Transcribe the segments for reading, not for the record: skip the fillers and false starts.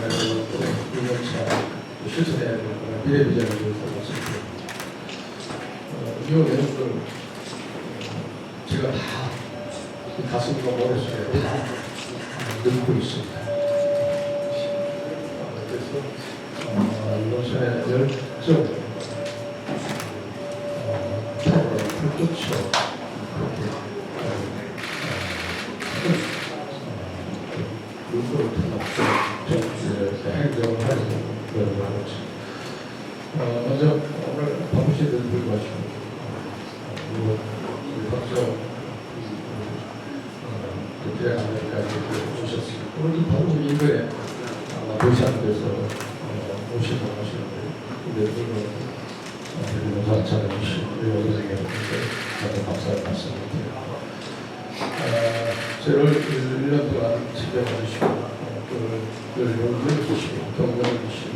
가지고 또 유목차 실천해야 될 거나 미래 비전을 위해서 말씀드립니다. 이 내용들 제가 다 가슴과 머릿속에 다 넣고 있습니다. 그래서 노선의 열정 불꽃이 그렇게 눈으로 통합 행정을 하는 그런 거죠. 먼저 오늘 바쁘신 데 불구하고 우리 박수 대학 아메리카에서 오셨습니다. 오늘도 바로 인도에 도시한테서 오시고 하시는데 근데 그걸 너무 잘해주시고 우리 선생님한테 감사의 말씀을 드립니다. 저를 1년 동안 지켜봐주시고 그걸 연구해주시고 격려해주시고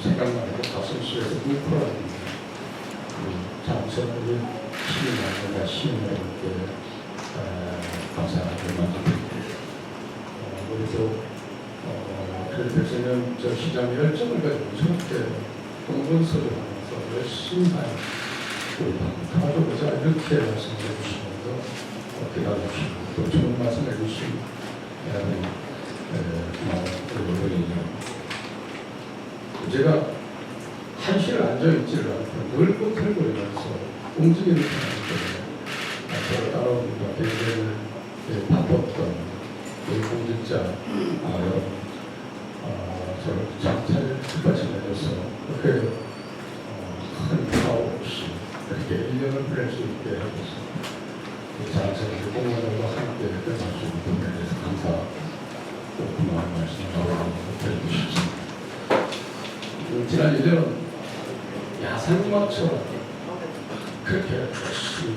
생각만 해도 가슴속에서 울컥하는 장성우리 시민과 시민들께 감사하게 만듭니다. 우리도 그래서 저 시장의 열정을 가지고 저렇게 동분서를 하면서 열심히 우리 가족자 이렇게 말씀해 주시면서 기다려주시고 또 좋은 말씀해 주시고 제가 한시를 앉아있지를 않고 늘 꿈틀거리면서 움직이는 사람이기 때문에 저를 따라오니까 굉장히 바빴던 우리 공직자 여러분 저를 장차를 뒷받침해줘서 그렇게 큰 파워 없이 이렇게 1년을 보낼 수 있게 해줘서 장차를 공무원들과 함께 끝날 수 있는 부분에 대해서 감사하고 고마운 말씀을 드리고 싶습니다. 지난 1년은 야산마처럼 그렇게 열심히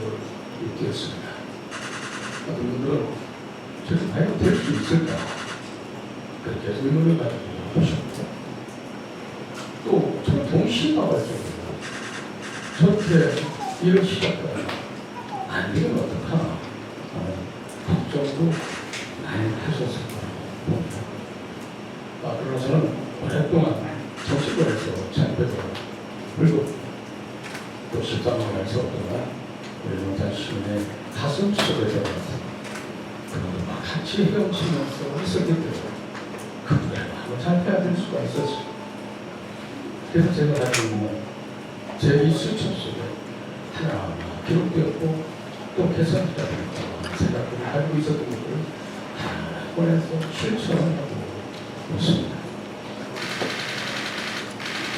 뛰었습니다. 어떤 분들은 저렇게 과연 될 수 있을까? 그렇게 의문을 가지고 보셨고 또 저는 동심화할 정도로 저렇게 일을 시작하면 안 되면 어떡하나 걱정도 많이 하셨을 거라고 봅니다. 그러나 저는 오랫동안 정치권에서 참배도 그리고 또 13년에서 동안 우리 용산 시민의 가슴 속에서 그들도 막 같이 헤엄치면서 있었기 때문에 그들의 마음을 잘 해야 될 수가 있었어요. 그래서 제가 가지고 있는 제 이 수첩 속에 하나하나 기록되었고 또 개선되다 보니까 생각을 알고 있었던 것들을 하나하나 꺼내서 실천을 하고 있습니다.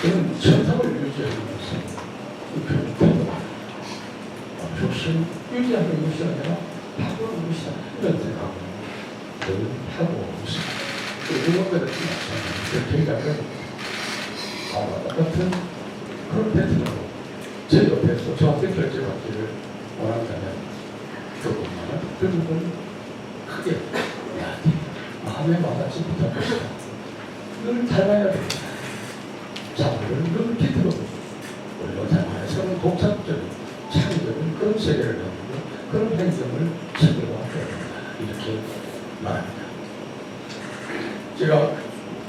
저는 전탑을 유지하면서 그 태도가 조심 유지하는 것이 아니라 바꾸는 것이 이런 생각을 하고 있습니다. 응원가를 마찬가지로 생각을 같은 그런 패턴으로 제 옆에서 저한테 결제받기를 원한다면 조금만 그 부분을 크게 내한테 마음에 와닿지 못할 것이다. 늘 닮아야 됩니다. 자들을 늘 뒤틀어보고 우리 생활에서는 독창적인 창의적인 그런 세계를 가지고 그런 행정을 제대로 해야 된다. 이렇게 말합니다. 제가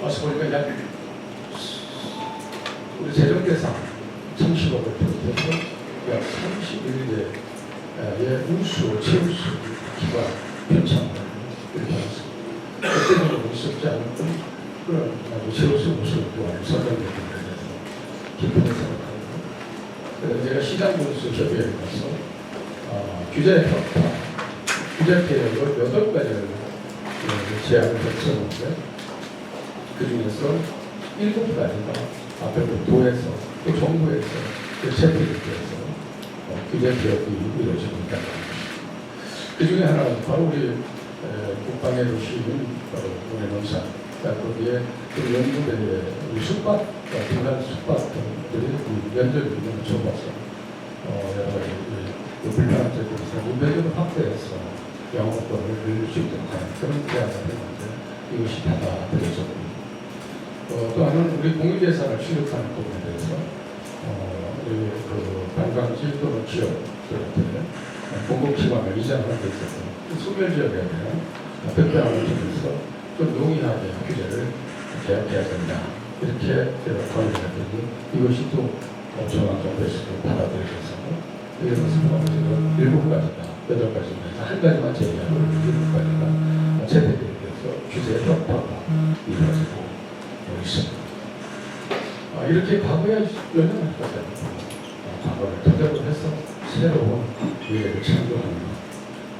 와서 보니까 약 우리 재정대상 30억을 비롯해서 약 31개의 우수, 최우수 기관 편찬을 이렇게 하였습니다. 그때는 있었지 않은 그런 최우수 우수 기관을 선정되는 것에 대해서 기쁘게 생각하고 그래서 제가 시장군수 협의회에 가서 규제 평가, 규제 개혁을 8가지를 제안을 했었는데 그 중에서 7가지가 앞에도 도에서 또 정부에서 또 세피리트에서 규제 개혁이 이루어지고 있다는 것입니다. 그 중에 하나는 바로 우리 국방의 도시인 바로 문해농산 거기에 그 연구대에 우리 숙박, 등산 숙박들이 면접이 있는 걸 줘봐서 여러 가지 불편한 점들에서 면접을 확대해서 영업권을 늘릴 수 있도록 하는 그런 제안을 했는데 이것이 받아들여졌고 또 하나는 우리 공유재산을 취득하는 부분에 대해서 그 관광지 또는 지역들한테 공공기관을 이전하는 데 있어서 소멸지역에 대한 특별함을 주면서 좀 농의학의 규제를 개혁해야 된다. 이렇게 제가 권유를 했더니 이것이 또 엄청난 정부에서도 받아들여져서 그래서 지금 7가지가 8가지가 해서 한 가지만 제외하고 7가지가 제대로 돼서 규제 협파가 이루어지고 있습니다. 이렇게 과거에 연연할 것 같아요. 과거를 토대로 해서 새로운 미래를 창조하는 것,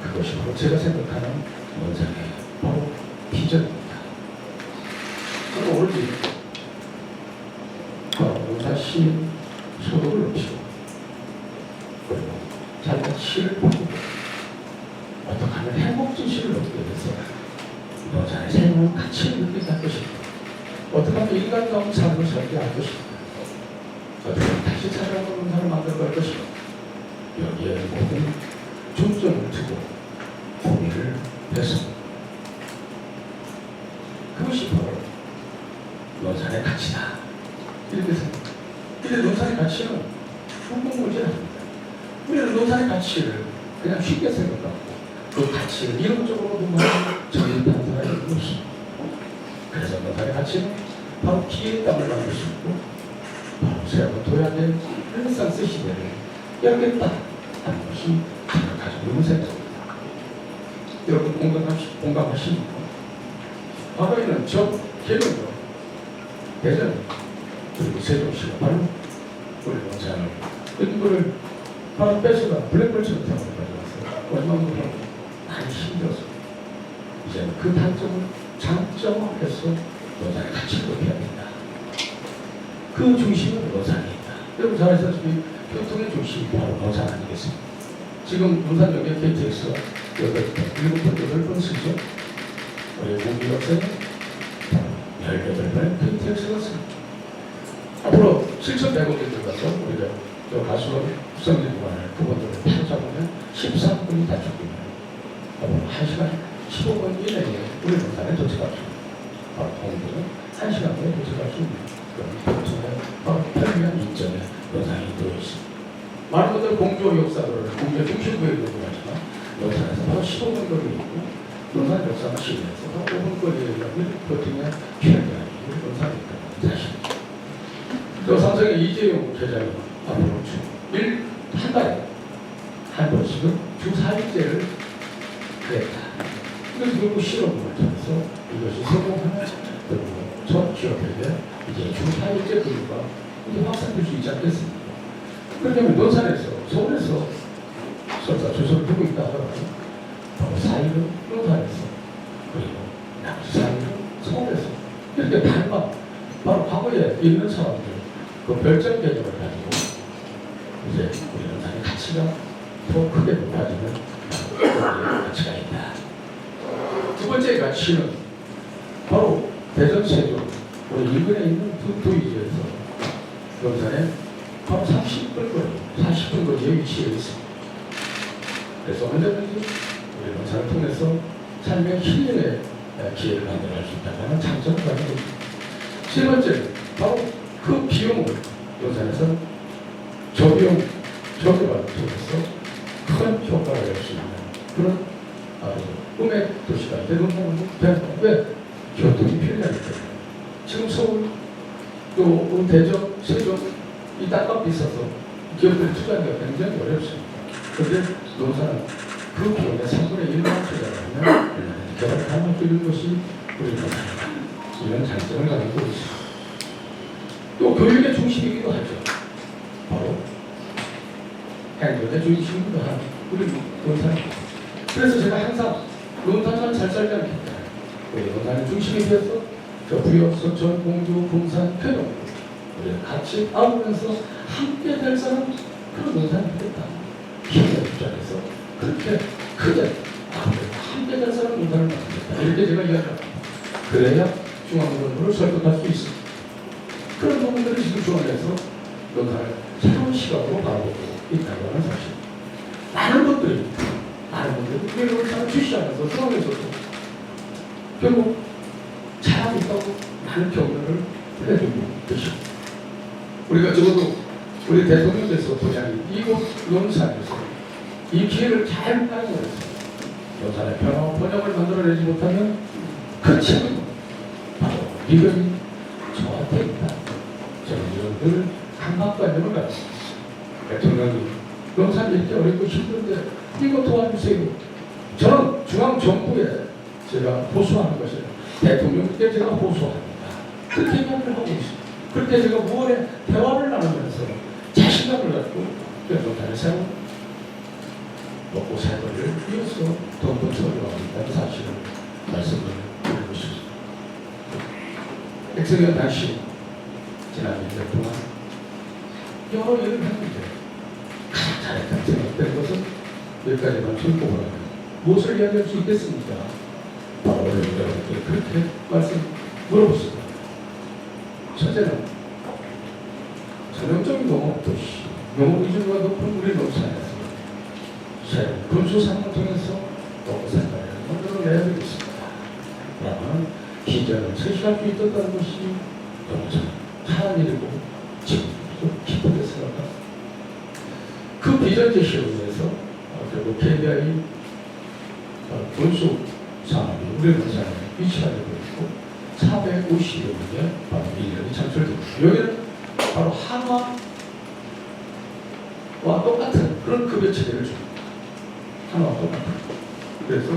그것이 바로 제가 생각하는 원장의 바로 비전입니다. 그리고 오로지 원장 시민 소득을 높이고 그리고 자기가 시를 바꾸고 어떻게 하면 행복진 시를 얻게 돼서 원장의 새로운 가치를 느끼게 할 것입니다. 어떻게 하면 인간다운 삶을 살게 할 것입니다. 어떻게 다시 찾아오는 원장을 만들어갈 것입니다. 여기에 모든 중점을 두고 고민을 했습니다. 그것이 바로 논산의 가치다. 이렇게 생각합니다. 근데 논산의 가치는 궁금무진합니다. 우리는 논산의 가치를 그냥 쉽게 생각하고 그 가치를 이론적으로 보면 정립하는 사람이 없습니다. 그래서 논산의 가치는 바로 기회의 땅을 만들 수 있고 바로 새로운 도약된 르네상스 시대를 열겠다 하는 것이 제가 가지고 있는 생각입니다. 여러분 공감하십니까? 과거에는 저 개론으로 대전 그리고 세종시가 바로 우리 농산을 이거를 바로 뺏어가 블랙홀처럼 가져왔어요. 얼마나 많이 힘들어서 이제는 그 단점을 장점화해서 농산의 가치를 높여야 된다. 그 중심은 농산이 있다. 여러분 잘 아시다시피 교통의 중심이 바로 농산 아니겠습니까? 지금 논산역에 KTX가 7번 쓰죠. 우리 우리 역사에 18번의 KTX가 씁니다. 앞으로 7,100원에 들어가서 우리가 저 가수원 국성진관을 그분들을 바로 잡으면 13분이 다 죽습니다. 앞으로 1시간 15분 이내에 우리 논산에 도착할 수 있습니다. 바로 공부는 1시간 내에 도착할 수 있는 그런 교통의 바로 편리한 이점에 논산이 되어 있습니다. 많은 분들 공조 역사를 국내 중심부에 있는 거지만 논산에서 바로 15분 거리에 있고 논산 역사는 시내에서 바로 5분 거리에 있는 교통의 편리한 논산입니다. 사실입니다. 저 삼성의 이재용 계장이 앞으로 한 달에 한 번씩은 주 4일제를 그랬다. 그래서 결국 실험을 통해서 이것이 성공하면 그리고 전 기업에게 이제 주 4일제 근무가 이제 확산될 수 있지 않겠습니까? 그러면 논산에서 서울에서 설사 주소를 두고 있다 하더라도 바로 4일은 논산에서 그리고 나머지 4일은 서울에서 이렇게 반반 바로 과거에 있는 사람들 그 별점 개념을 가지고 이제 우리 논산의 가치가 더 크게 높아지는 가치가 있다. 두 번째 가치는 바로 대전 세종 우리 인근에 있는 두 도의지에서 논산에 바로 30분 거리, 40분 거리에 위치해 있습니다. 그래서 언제든지 우리 논산을 통해서 삶의 힐링의 기회를 만들어갈 수 있다는 장점을 가지고 있습니다. 세 번째, 바로 그 비용을 논산에서 저비용, 저개발 통해서 큰 효과를 낼 수 있는 그런 꿈의 도시가 대동산은 왜 교통이 편리하기 때문에 지금 서울 또 대전, 세종 이 땅값 비싸서 기업들이 투자하기가 굉장히 어렵습니다. 그런데 논산은 그 비용의 3분의 1만 투자를 하면 개발을 가능해지는 것이 우리 논산입니다. 이런 장점을 가지고 있습니다. 또 교육의 중심이기도 하죠. 바로 행정의 중심이기도 한 우리 논산입니다. 그래서 제가 항상 논산만 잘 살지 않겠다. 우리 논산의 중심이 되어서 저 부여, 서천, 공주, 금산, 태동 우리가 같이 아우면서 함께 될 사람 그런 논산이 되겠다. 힘을 주장해서 그렇게 크게 함께 될 사람 논산을 만들겠다. 이렇게 제가 이야기합니다. 그래야 중앙정부를 설득할 수 있습니다. 그런 부분들을 지금 중앙에서 논산을 새로운 시각으로 바라보고 있다고 하는 사실. 많은 분들이 우리 논산을 주시하면서 중앙에서도 결국 잘하고 있다고 많은 격려를 해주고 계십니다. 우리가 적어도 우리 대통령께서 보자니 이곳 논산에서 이 기회를 잘 활용해서 논산의 변화와 번영을 만들어내지 못하면 그 책임은 바로 이건 저한테 있다. 저는 이런들 강박관념을 가지고 있습니다. 대통령이 농산 이렇게 어렵고 힘든데 이거 도와주세요. 저는 중앙정부에 제가 호소하는 것이에요. 대통령께 제가 호소합니다. 그렇게 이야기를 하고 있습니다. 그렇게 제가 9월에 대화를 나누면서 자신감을 갖고 농산을 세우고 먹고 살거리를 위해서 돈도 처리하고 있다는 사실을 말씀을 드리고 싶습니다. 백성현 당시 지난 1년 동안 여러 일을 했는데 가장 잘했다고 생각되는 것은 몇 가지만 손꼽으라면 무엇을 이야기할 수 있겠습니까? 바로 여러분께 그렇게 말씀 물어보습니다. 첫째는 전형적인 농업도시, 농업 이주가 높은 우리 농산에서 새로운 군수상을 통해서 먹고 살까를 만들어내야 되겠습니다. 그러면 기전을 제시할 수 있었다는 것이 농산 하는 일이고 지금도 기쁘게 생각합니다. 그 비전 제시를 위해서 결국 KBI 군수 산업이 우리 농산에 위치하게 되었고 450여 명의 바로 인력이 창출됩니다. 여기는 바로 한화와 똑같은 그런 급여 체계를 줍니다. 한화와 똑같은. 그래서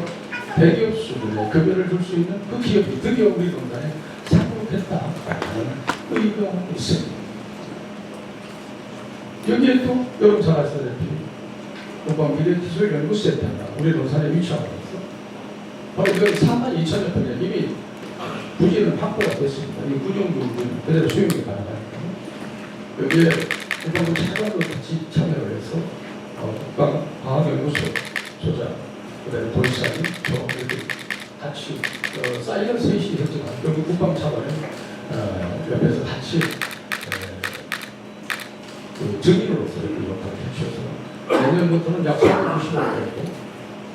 대기업 수준의 급여를 줄 수 있는 그 기업이 드디어 우리 농산에 상륙했다라는 의의가 있습니다. 여기에 또 여러분 잘 아시다시피 농광미래기술연구센터가 우리 농산에 위치하고 있어. 바로 여기 42,000여 평에 이미 부지는 확보가 됐습니다. 이 군용부는 그대로 수용이 가능하니까. 여기에 국방부 차관도 같이 참여를 해서 국방과학연구소 소장, 그다음에 본사님, 저 이렇게 같이 사인을 셋이 했지만 결국 국방차관은 옆에서 같이 그 증인으로서 이렇게 역할을 해주셔서 내년부터는 약 395억이고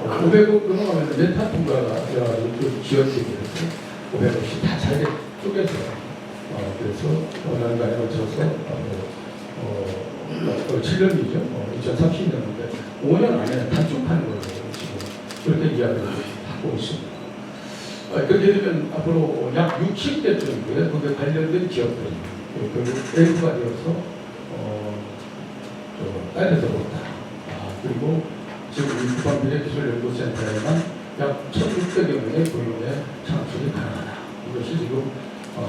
500억 넘어가면 메타 통과가 그 지역적이 해서 500억씩 다 잘게 쪼개서 그래서 5년간에 걸쳐서 7년이죠. 2030년인데 5년 안에 단축하는 걸로 지금 그렇게 이야기를 하고 있습니다. 그렇게 되면 앞으로 약 60대 정도의 거기에 관련된 기업들이 엘프가 되어서 딸려서 본다. 그리고 지금 국방미래기술연구센터에만 약 1,600여 명의 고용의 창출이 가능하다. 이것이 지금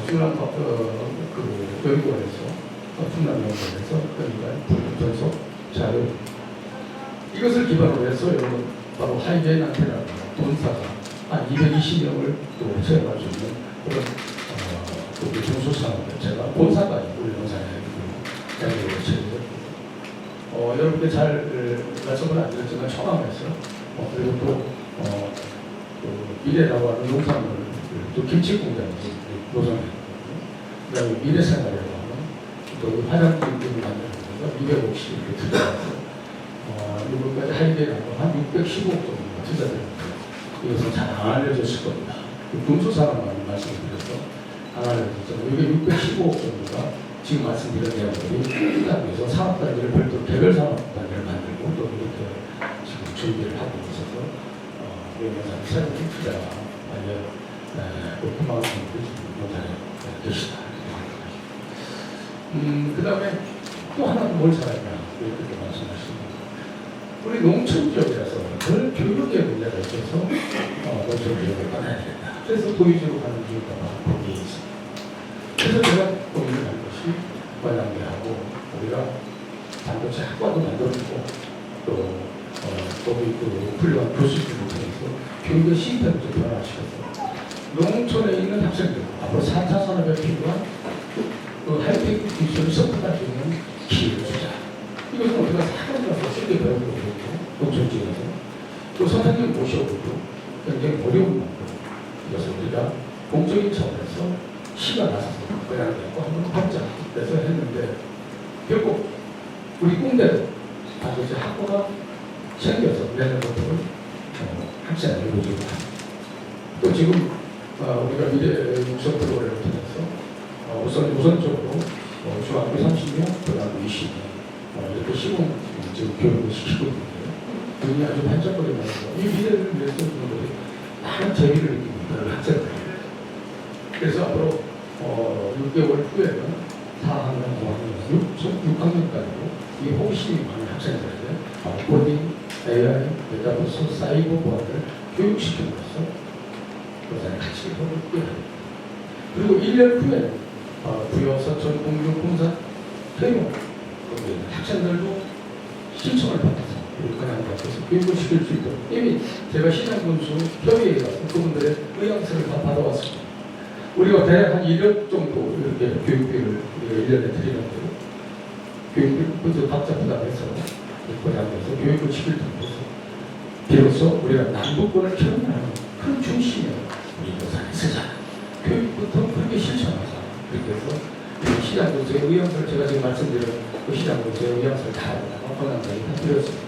충남 연구원에서 충남연구원에서 그러니까 분석 자료 이것을 기반으로 해서 여러분 바로 하이게인 안테나가 본사가 한 220명을 또 채용할 수 있는 그런 우리 중소산업 제가 본사가 우리 농산에 연구를 채용했고 여러분께 잘 말씀을 안 드렸지만 청암에서 그리고 또 미래라고 하는 농산물 또 김치 공장이 노선했고 그다음에 미래생활이라고 하는 또 화장품을 만들어서 250 이렇게 투자해서 이번까지 하이게이라고 한 615억 정도가 투자됩니다. 이것은 잘 안 알려졌을 겁니다. 군수산업만 말씀드려서 안 알려졌죠. 이게 615억 정도가 지금 말씀드린 내용들이 위해서 산업단지를 별도 개별 산업단지를 만들고 또 이렇게 지금 준비를 하고 있어서 농산이 새로운 투자가 완전 그만큼 농산에 계시다. 그 다음에 또 하나 뭘 잘하냐 이렇게 말씀하십니다. 우리 농촌 지역이라서 늘 교육의 문제가 있어서 농촌 지역을 떠나야 되겠다. 그래서 도의지로 가는 이유가 거기에 있습니다. 그래서 제가 고민을 한 것이 관람대하고 우리가 반도체 학과도 만들어주고 또 거기 그 훌륭한 교수들을 통해서 교육의 시스템을 좀 변화시켜서 농촌에 있는 학생들 앞으로 4차 산업에 필요한 그 하이테크 기술을 습득할 수 있는 기회를 주자. 이것은 우리가 사람이라서 쉽게 배우는 거고 농촌 지역에서 또 선생님 모셔오고 굉장히 어려운 만큼 이것을 우리가 공적인 차원에서 시가 나서서 그냥 한번 받자 그래서 했는데 결국 우리 꿈대로 반도체 학과가 생겨서 내년부터는 학생을 모집을 합니다. 또 지금 우리가 미래 육성 프로그램을 통해서 우선적으로 중학교 30명, 고등학교 20명 이렇게 시공 지금 교육을 시키고 있는데요. 그게 아주 반짝거리면서 이 미래를 위해서 분들이 많은 재미를 느끼고 있다는 학생들 그래서 앞으로 6개월 후에는 4학년, 5학년, 6학년까지도 이 호기심이 많은 학생들에게 코딩, AI, 메타버스, 사이버 보안을 교육시킴으로써 그것을 같이 협업을 합니다. 그리고 1년 후에 부여, 서천, 공유, 공사, 회용 학생들도 신청을 받아서 그냥 받아서 교육을 시킬 수 있도록 이미 제가 시장군수 협의회에 가서 그분들의 의향서를 다 받아왔습니다. 우리가 대략 한 1년 정도 이렇게 교육비를 1년에 드리는데 교육비를 각자 부담해서 교육을 시킬 정도서 비로소 우리가 남북권을 경험하는 큰 중심이에요. 우리 노산에 쓰자. 교육부터 그렇게 실천하자. 그렇게 해서 시장군수의 의향서를 제가 지금 말씀드린 그 시장군수의 의향서를 다 권한당이 다 드렸습니다.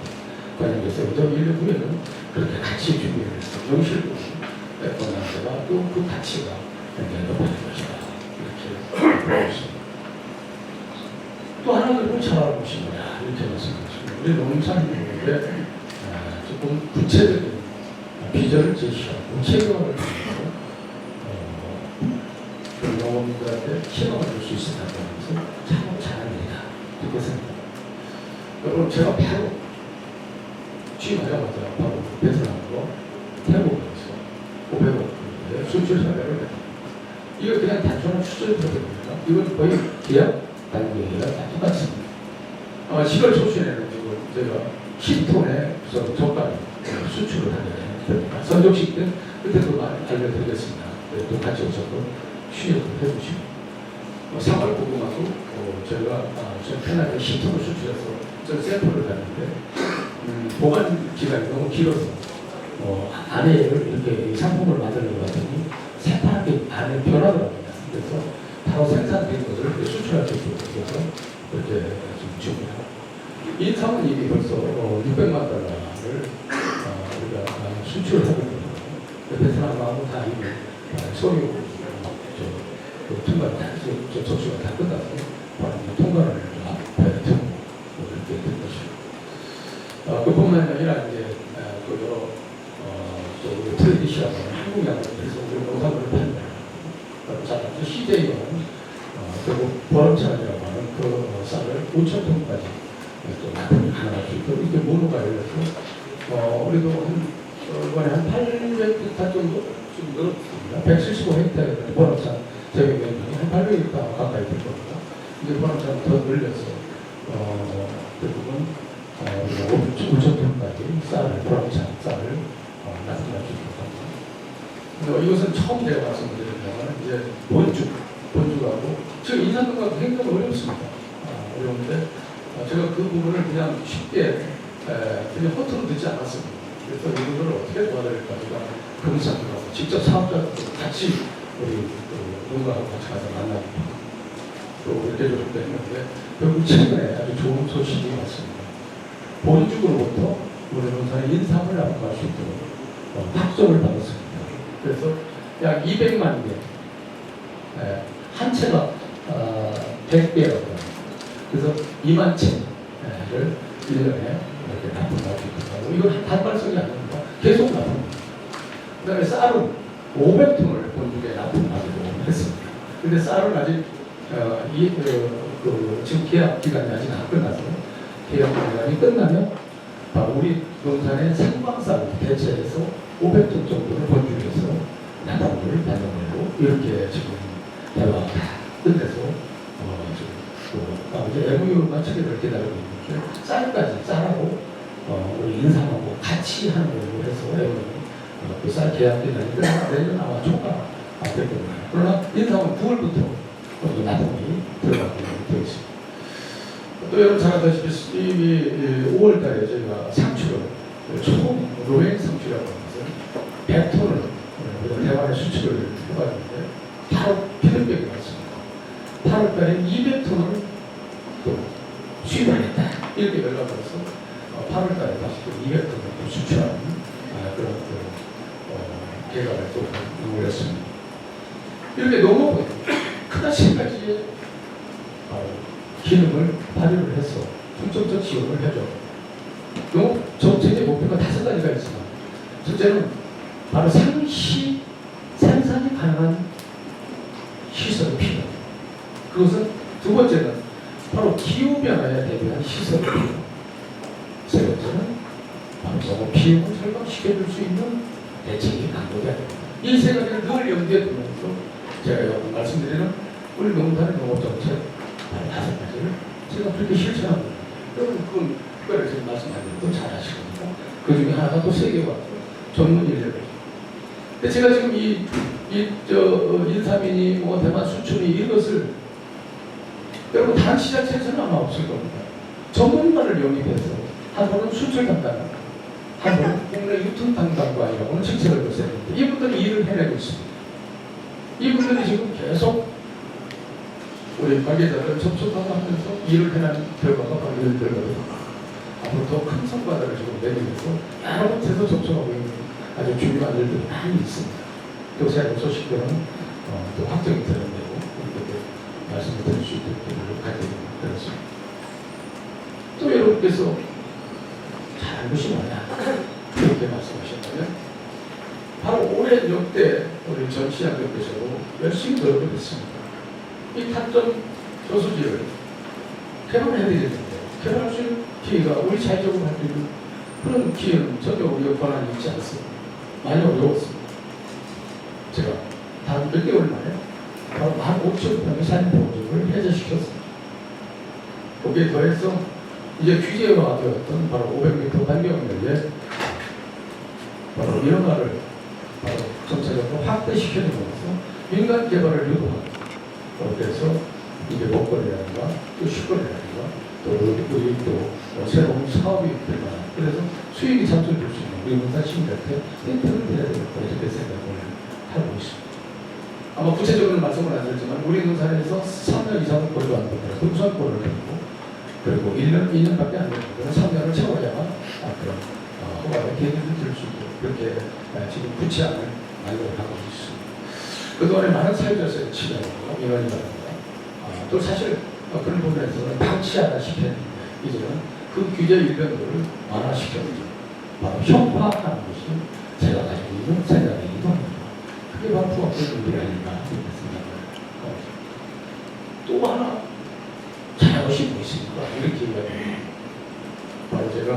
관련돼서 1년 후에는 그렇게 같이 준비를 해서 명실도 권한대가 또 그 가치가 굉장히 높아질 것이다. 이렇게 보았습니다. 또 하나는 차원의 것이 뭐냐 이렇게 말씀드렸습니다. 우리 농산인데 조금 구체적인 비전을 제시하고 체계화를 통해서 농업인들한테 희망을 줄 수 있었다고 하면서 참 잘합니다. 이렇게 생각합니다. 여러분 제가 바로 취임하자마자 바로 베트남으로 태국에서 500억 수출 협약을 했습니다. 이거 그냥 단순한 수출 협약입니다. 이건 거의 계약 단계가 다 똑같습니다. 아마 10월 초순에는 지금 제가 10톤의 저가 수출을 하게 선정식 때 그때도 알려드리겠습니다. 또 같이 오셔서 취업을 해주시고 3월 고구마도 저희가 편하게 10톤을 수출해서 저 샘플을 갔는데 보관 기간이 너무 길어서 안에 이렇게 상품을 만들려고 하더니 새파랗게 안에 변하더라고요. 그래서 바로 생산된 것을 수출할 수 있도록 해서 그렇게 지금 준비하고 인삼은 이미 벌써 600만 달러를 우리가 수출을 하고 있거든요. 베트남하고 다 이미 소유 통과를 다 접수가 다 끝나서 통과를 앞에 두고 이렇게 된 것이고 그뿐만 아니라 이제 또 여러 또 트레디시하고 한국 양식에서 우리 농산물을 판매하고 자 CJ는 결국 보람차이라고 하는 그 쌀을 5,000톤까지 또 납품이 가능할 수 있도록 이렇게 모노가 열려서 우리도 이번에 한 800헥타 정도 좀 늘었습니다. 175헥타에 보람차 저희 면적이 한 800헥타 가까이 될 겁니다. 이제 보람차를 더 늘려서 결국은 5,000톤까지 쌀을 보람차 쌀을 납품할 수 있도록 합니다. 이것은 처음 제가 말씀드리면 이제 본죽하고 지금 인삼동하고 굉장히 어렵습니다. 어려운데 제가 그 부분을 그냥 쉽게 그냥 허투루 듣지 않았습니다. 그래서 이분들을 어떻게 도와드릴까 제가 금산도 가서 직접 사업자들 같이 우리 농가하고 같이 가서 만나고 또 이렇게 저렇게 했는데 결국 최근에 아주 좋은 소식이 왔습니다. 본죽으로부터 우리 농산의 인삼을 납품할 수 있도록 확정을 받았습니다. 그래서 약 200만 개, 한 채가 100개라고 합니다. 그래서 2만 채를 1년에 이렇게 납품할 수 있도록 이건 단발성이 아닙니다. 계속 납품합니다. 그 다음에 쌀은 500톤을 본죽에 납품하기로 했습니다. 근데 쌀은 아직 지금 계약 기간이 아직 안 끝나서 계약 기간이 끝나면 우리 농산의 생방쌀을 대체해서 500톤 정도를 본죽에서 납품을 받는 걸로 이렇게 지금 대화가 끝내서 이제 MOU가 체결을 기다리고 있는데 쌀까지 쌀하고 우리 인삼하고 같이 하는 걸로 해서 그 쌀 계약 기간이 내년 아마 초과 될 겁니다. 그러나 인삼은 9월부터 납품이 들어가게 되어 있습니다. 또 여러분 잘 아시다시피 이미 5월달에 저희가 상추를 처음 로행 상추라고 하면서 100톤을 대만에 수출을 해봤는데 바로 피드백이 왔습니다. 8월달에 200톤을 또 수입하겠다 이렇게 연락을 해서 8월달에 다시 또 200톤을 또 수출하는 그런 계획을 또 올렸습니다. 이렇게 농업은 크다시 가지의 기능을 발휘를 해서 중점적 지원을 해줘. 농업 정책의 목표가 5가지가 있지만 첫째는 바로 상시 생산이 가능한 그것은 두 번째는 바로 기후변화에 대비한 시설이고요. 세 번째는 바로 너무 비용을 절감시켜줄 수 있는 대책이 강구돼야 됩니다. 이 세 가지를 늘 염두에 두면서 제가 여러분 말씀드리는 우리 농단의 농업정책 바로 5가지를 제가 그렇게 실천합니다. 여러분 그건 특별히 지금 말씀 안 드려도 잘 아실 겁니다. 그 중에 하나가 또 세계화 전문 인력이죠. 근데 제가 지금 인삼이니 뭐 대만 수출이 이것을 여러분 다른 시장체에서는 아마 없을 겁니다. 전문가를 영입해서 한 번은 수출 담당, 한 번은 국내 유통 담당관이라고는 정책을 벌였는데 이분들이 일을 해내고 있습니다. 이분들이 지금 계속 우리 관계자들 접촉하면서 일을 해내는 결과가 바로 이런 결과입니다. 앞으로 더 큰 성과들을 지금 내리면서 여러 곳에서 접촉하고 있는 아주 중요한 일들이 많이 있습니다. 또 새로운 소식들은 또 확정이 되는데요. 이렇게 말씀을 드릴 수 있도록 가지고 들었습니다. 또 여러분께서 잘한 것이 뭐냐 이렇게 말씀하셨다면 바로 올해 역대 우리 전 시장님께서도 열심히 노력을 했습니다. 이 타점 저수지를 개발해야 되는데 개발할 수 있는 기회가 우리 자의적으로 할 수 있는 그런 기회는 전혀 우리가 권한이 있지 않습니다. 많이 어려웠습니다. 제가 단 몇 개월 만에 바로 15,000평의 산보증을 해제시켰습니다. 거기에 더해서 이제 규제가 되었던 바로 500m 반경내에 바로 일원화를 바로 전체적으로 확대시켜주면서 민간 개발을 유도하고 그래서 이게 먹거리라든가 또 식거리라든가 또 우리 또 새로운 사업이 될 만한 그래서 수익이 창출될 수 있는 우리 농사 시민한테 센터를 내야 되겠다 이렇게 생각을 하고 있습니다. 아마 구체적으로 말씀을 안 드렸지만 우리 농산에서 3년 이상은 거리도 안 됩니다. 등산골을 내고 그리고 2년밖에 안 되는 3년을 채워야만 그런 허가를 개인을 들 수 있고 그렇게 지금 구체안을 마련하고 있습니다. 그동안에 많은 사회자들의 치료하고 민원이라든가 또 사실 그런 부분에서는 방치하다시피 했는데 이제는 그 규제 일변들을 완화시켜서 바로 형파하는 것이 제가 가지고 있는 생각이기도 합니다. 그게 바로 부합되는 일이 아닌가 이렇게 생각을 하고 있습니다. 또 하나 잘못이 뭐 있습니까? 이렇게 이야기합니다. 바로 제가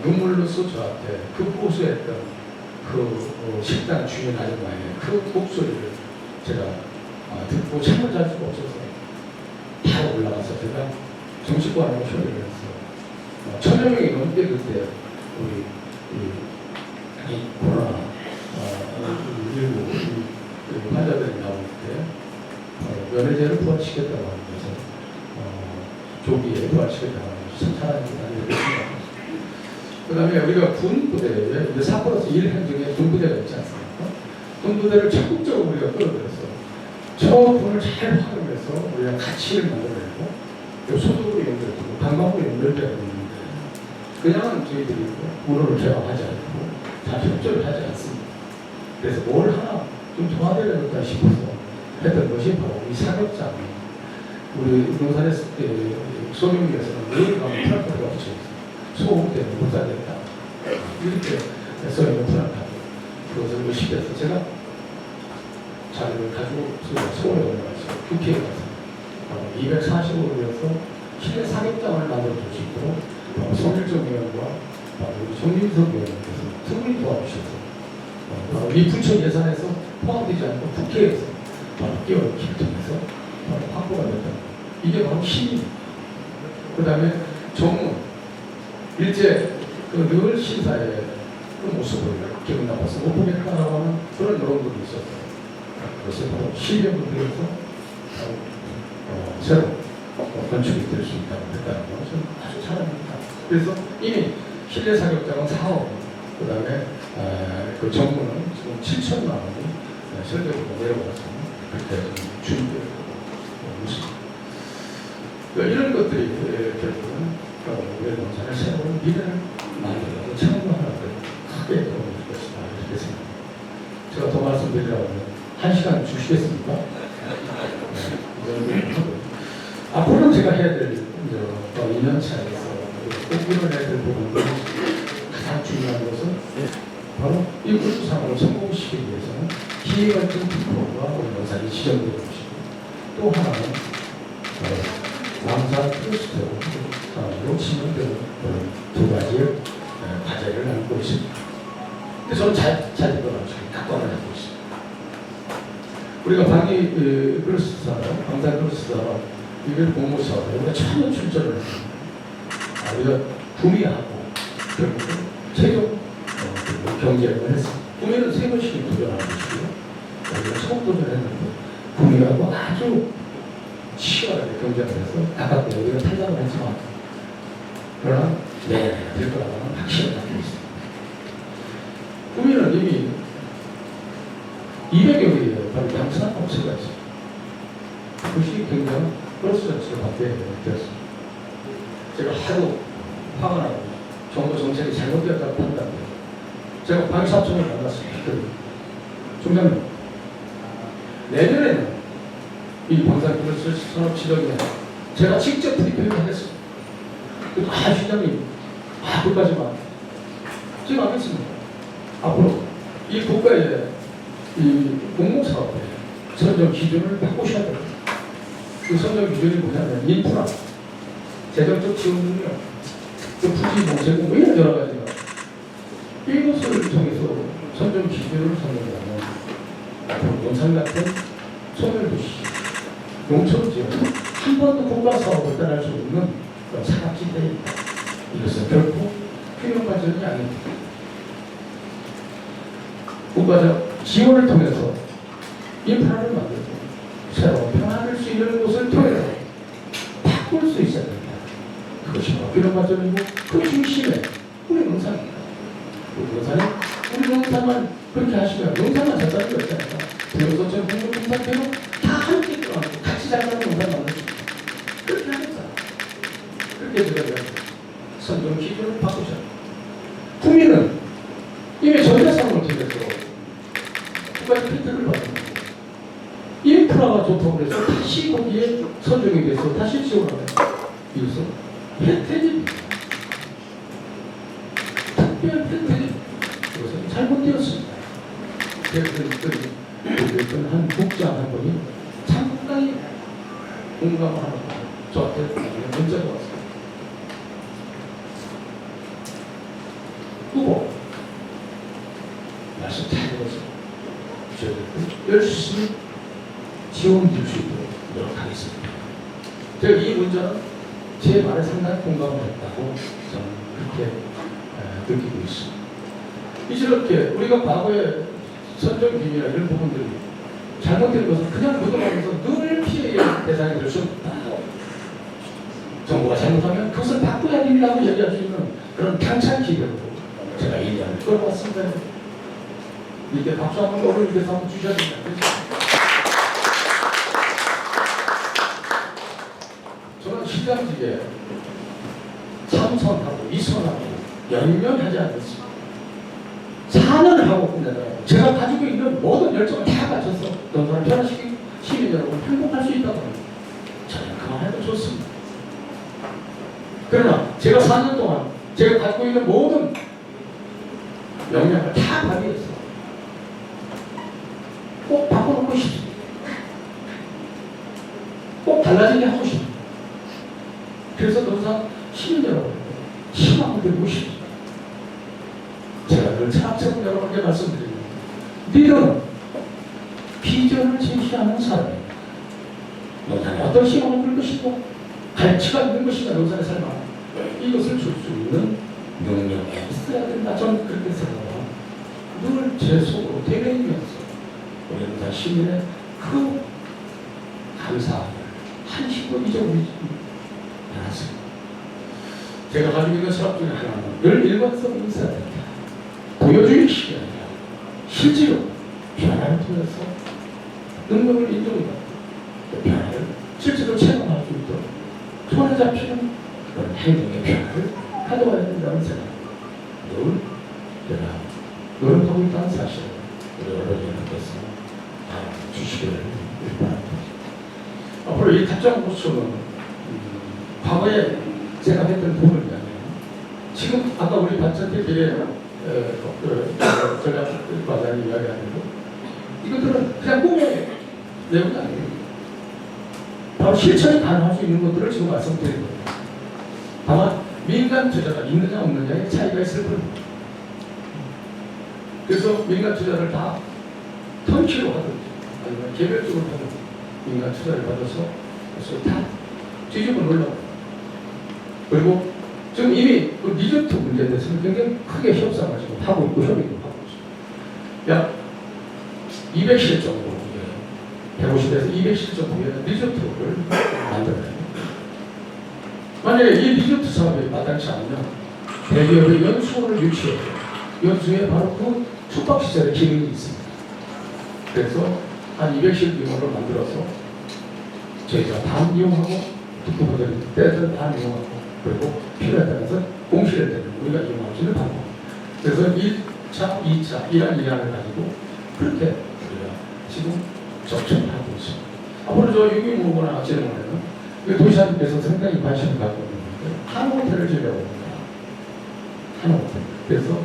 눈물로써 저한테 그 호소했던 그 식당 주인 아줌마의 그 목소리를 제가 듣고 참을 잘 수가 없어서 바로 올라가서 제가 정치권하고 협의를 했어요. 1,000명이 넘게 그때 우리 이 코로나 19 환자들이 나올 때 면회제를 부활시켰다고 하는 것을 조기에 부활시켰다고 하는 것이 참 잘하는 일이라고 생각합니다. 그 다음에 우리가 군부대에 이제 사고로서 일행중에 군부대가 있지 않습니까? 군부대를 적극적으로 우리가 끌어들여서 저 군을 잘 활용해서 우리가 가치를 만들어내고 소득으로 연결되고 관광으로 연결되어 있는데 그냥은 저희들이 문호를 개방하지 않고 다 협조를 하지 않습니다. 그래서 뭘 하나 좀 도와드려야겠다 싶어서 했던 것이 바로 이 사격장 우리 농산에 소명리에서는 매일 가면 트랙터가 붙여있어요. 소음 때문에 못 살겠다 이렇게 써있는 트랙터 그것을 의식해서 제가 자료를 가지고 서울에 올라가서 국회에 가서 245호에서 실내 사격장을 만들어줄 수 있도록 성일정 의원과 우리 정민석 의원께서 특별히 도와주셔서 바로 이 부처 예산에서 포함되지 않고 국회에서 바로 끼워넣기를 통해서 바로 확보가 됐다. 이게 바로 힘입니다. 그 다음에 정문 일제 늘 신사의 그 모습을 기분 나빠서 못 보겠다라고 하는 그런 여론들이 있었어요. 그것을 바로 실력을 들여서 새로 건축이 될 수 있다고 했다는 것은 아주 잘합니다. 그래서 이미 실내 사격장은 4억, 그 다음에 그 정부는 지금 7천만 원이 실제적으로 내려와서 그렇게 준비되고 있습니다. 이런 것들이 결국은 우리 농산을 새로운 미래를 만들어서 창조하는 데 크게 도움이 될 것이다 이렇게 생각합니다. 제가 더 말씀드리려면 1시간 주시겠습니까? 앞으로는 제가 해야 될 2년 차에서 꼭 이뤄내야 될 부분은 가장 중요한 것은 바로 이 우수상으로 성공시키기 위해서는 기회갈등 특보가 우리 농산이 지정되는 것이고 또 하나는 왕사 트러스트로 치면 되는 그런 두 가지의 과제를 안고 있습니다. 근데 저는 잘 되더라고요. 각광을 하고 있습니다. 우리가 방위 그루스사, 방산 그루스사 이걸 공모사업에 우리가 처음 출전을 했습니다. 우리가 구미하고 결국은 최종 경쟁을 했습니다. 구미는 세 번씩 도전하고 있고요. 우리가 처음 도전했는데 구미하고 아주 치열하게 경쟁을 해서 아깝게 우리가 탈락을 했지만 그러나 될 거라고는 확신을 갖고 있습니다. 구미는 이미 200여 개의 바로 양산 업체가 있습니다. 그것이 굉장히 버스 전체를 받게 되었습니다. 제가 하도 화가 나고 정부 정책이 잘못되었다고 판단해요. 제가 방위사총을 만났습니다. 총장님, 내년에는 이 방산기술 산업 지정에 제가 직접 브리핑을 하겠습니다. 시장님, 그까지만 지금 하겠습니다. 앞으로 이 국가의 이 공공사업에 선정 기준을 바꾸셔야 됩니다. 그 선정 기준이 뭐냐면 인프라, 재정적 지원 능력, 부지 공제공 이런 여러 가지가 이것을 통해서 선정 기준을 선정하면 앞으로 논산 같은 소멸도시, 농촌 지역 한 번도 국가 사업을 떠날 수 없는 사각지대입니다. 이것은 결코 필요만전이 아닙니다. 국가적 지원을 통해서 인프라를 만들고 새로운 변화될 수 있는 곳을 통해서 바꿀 수 있어야 됩니다. 그것이 바로 필요만전이고 그 중심에 우리 농산입니다. 우리 농산만 그렇게 하시면 농산만 잘 따는 거 있잖아요. 부동산처럼 공동농산처럼 다 함께 들어가고 같이 잘 따는 농산 만들 수 있다. 그렇게 하겠어요. 그렇게 제가 선정 기준을 바꾸셔야 돼요. 국민은 이미 전자상을 통해서 국가의 혜택을 받는 거고 인프라가 좋다고 해서 다시 거기에 선정이 돼서 다시 지원하면 이것은 혜택입니다. 특별한 혜택입니다. 이것은 잘못되었습니다. 그래서 한 국장 한 분이 상당히 공감을 하고 저한테 문자가 왔습니다. 후보 말씀 잘 들었습니다. 열심히 지원 줄 수 있도록 노력하겠습니다. 제가 이 문자는 제 말에 상당히 공감을 했다고 저는 그렇게 느끼고 있습니다. 이렇게 우리가 과거에 선정기밀이나 이런 부분들이 잘못된 것은 그냥 묻어가면서 늘 피해의 대상이 될 수 없다. 정부가 잘못하면 그것을 바꿔야 된다고 얘기할 수 있는 그런 당찬 기회로 제가 이 이야기를 끌어왔습니다. 이렇게 박수 한번 오늘 위해서 한번 주셔야 됩니다. 저는 시장직에 참선하고 이선하고 연연하지 않습니다. 4년을 하고 끝내더라고요. 제가 가지고 있는 모든 열정을 다 바쳐서 농산을 변화시키고 시민 여러분 행복할 수 있다고 합니다. 저는 그만해도 좋습니다. 그러나 제가 4년 동안 제가 갖고 있는 모든 역량을 다 발휘해서 꼭 바꿔놓고 싶습니다. 꼭 달라지게 하고 싶습니다. 그래서 농산 시민 여러분 희망을 드리고 싶습니다. 제가 늘 차학생 여러분께 말씀드립니다. 리더는 비전을 제시하는 사람입니다. 농산에 어떤 희망을 줄 것이고 가치가 있는 것인가 농산의 삶아 이것을 줄 수 있는 능력이 있어야 된다. 저는 그렇게 생각합니다. 늘 제 속으로 되뇌이면서 우리 농산 시민의 그 감사함을 한시도 잊어버리지 않았습니다. 제가 가지고 있는 사업 중에 하나는 늘 일관성이 있어야 됩니다. 보여주기식이 아니라 실제로 변화를 통해서 능력을 인정받고 변화를 실제로 체험할 수 있도록 손에 잡히는 그런 행동의 변화를 가져와야 된다는 생각. 늘 제가 노력하고 있다는 사실을 우리 언론인께서 주시기를 바랍니다. 앞으로 이 답장 보충은 과거에 제가 했던 부분이 아니에요. 지금 아까 우리 반찬 TV에 제가 과장이 이야기하는 거 이것들은 그냥 꿈의 내용이 아니에요. 바로 실천이 가능할 수 있는 것들을 지금 말씀드린 거예요. 다만 민간 투자가 있느냐 없느냐의 차이가 있을 겁니다. 그래서 민간 투자를 다 턴키로 하든지 아니면 개별적으로 하든지 민간 투자를 받아서 그래서 다 뒤집어 놓으려고. 그리고 지금 이미 그 리조트 문제에 대해서는 굉장히 크게 협상을 지금 하고 있고 협의도 하고 있습니다. 약 200실 정도, 150에서 200실 정도의 리조트를 만들어요. 만약에 이 리조트 사업이 마땅치 않으면 대기업의 연수원을 유치해요. 연수에 바로 그 숙박시설의 기능이 있습니다. 그래서 한 200실 규모를 만들어서 저희가 반 이용하고 특허들이 때들 반 이용하고 그리고 필요에 따라서 공실에 되는 우리가 이용할 수 있는 방법. 그래서 1차, 2차, 1안, 2안을 가지고 그렇게 우리가 지금 접촉을 하고 있습니다. 앞으로 저 유기무거나 진흥원에는 도시사님께서 상당히 관심을 갖고 있는데 한호텔을 지으려고 합니다. 한호텔. 그래서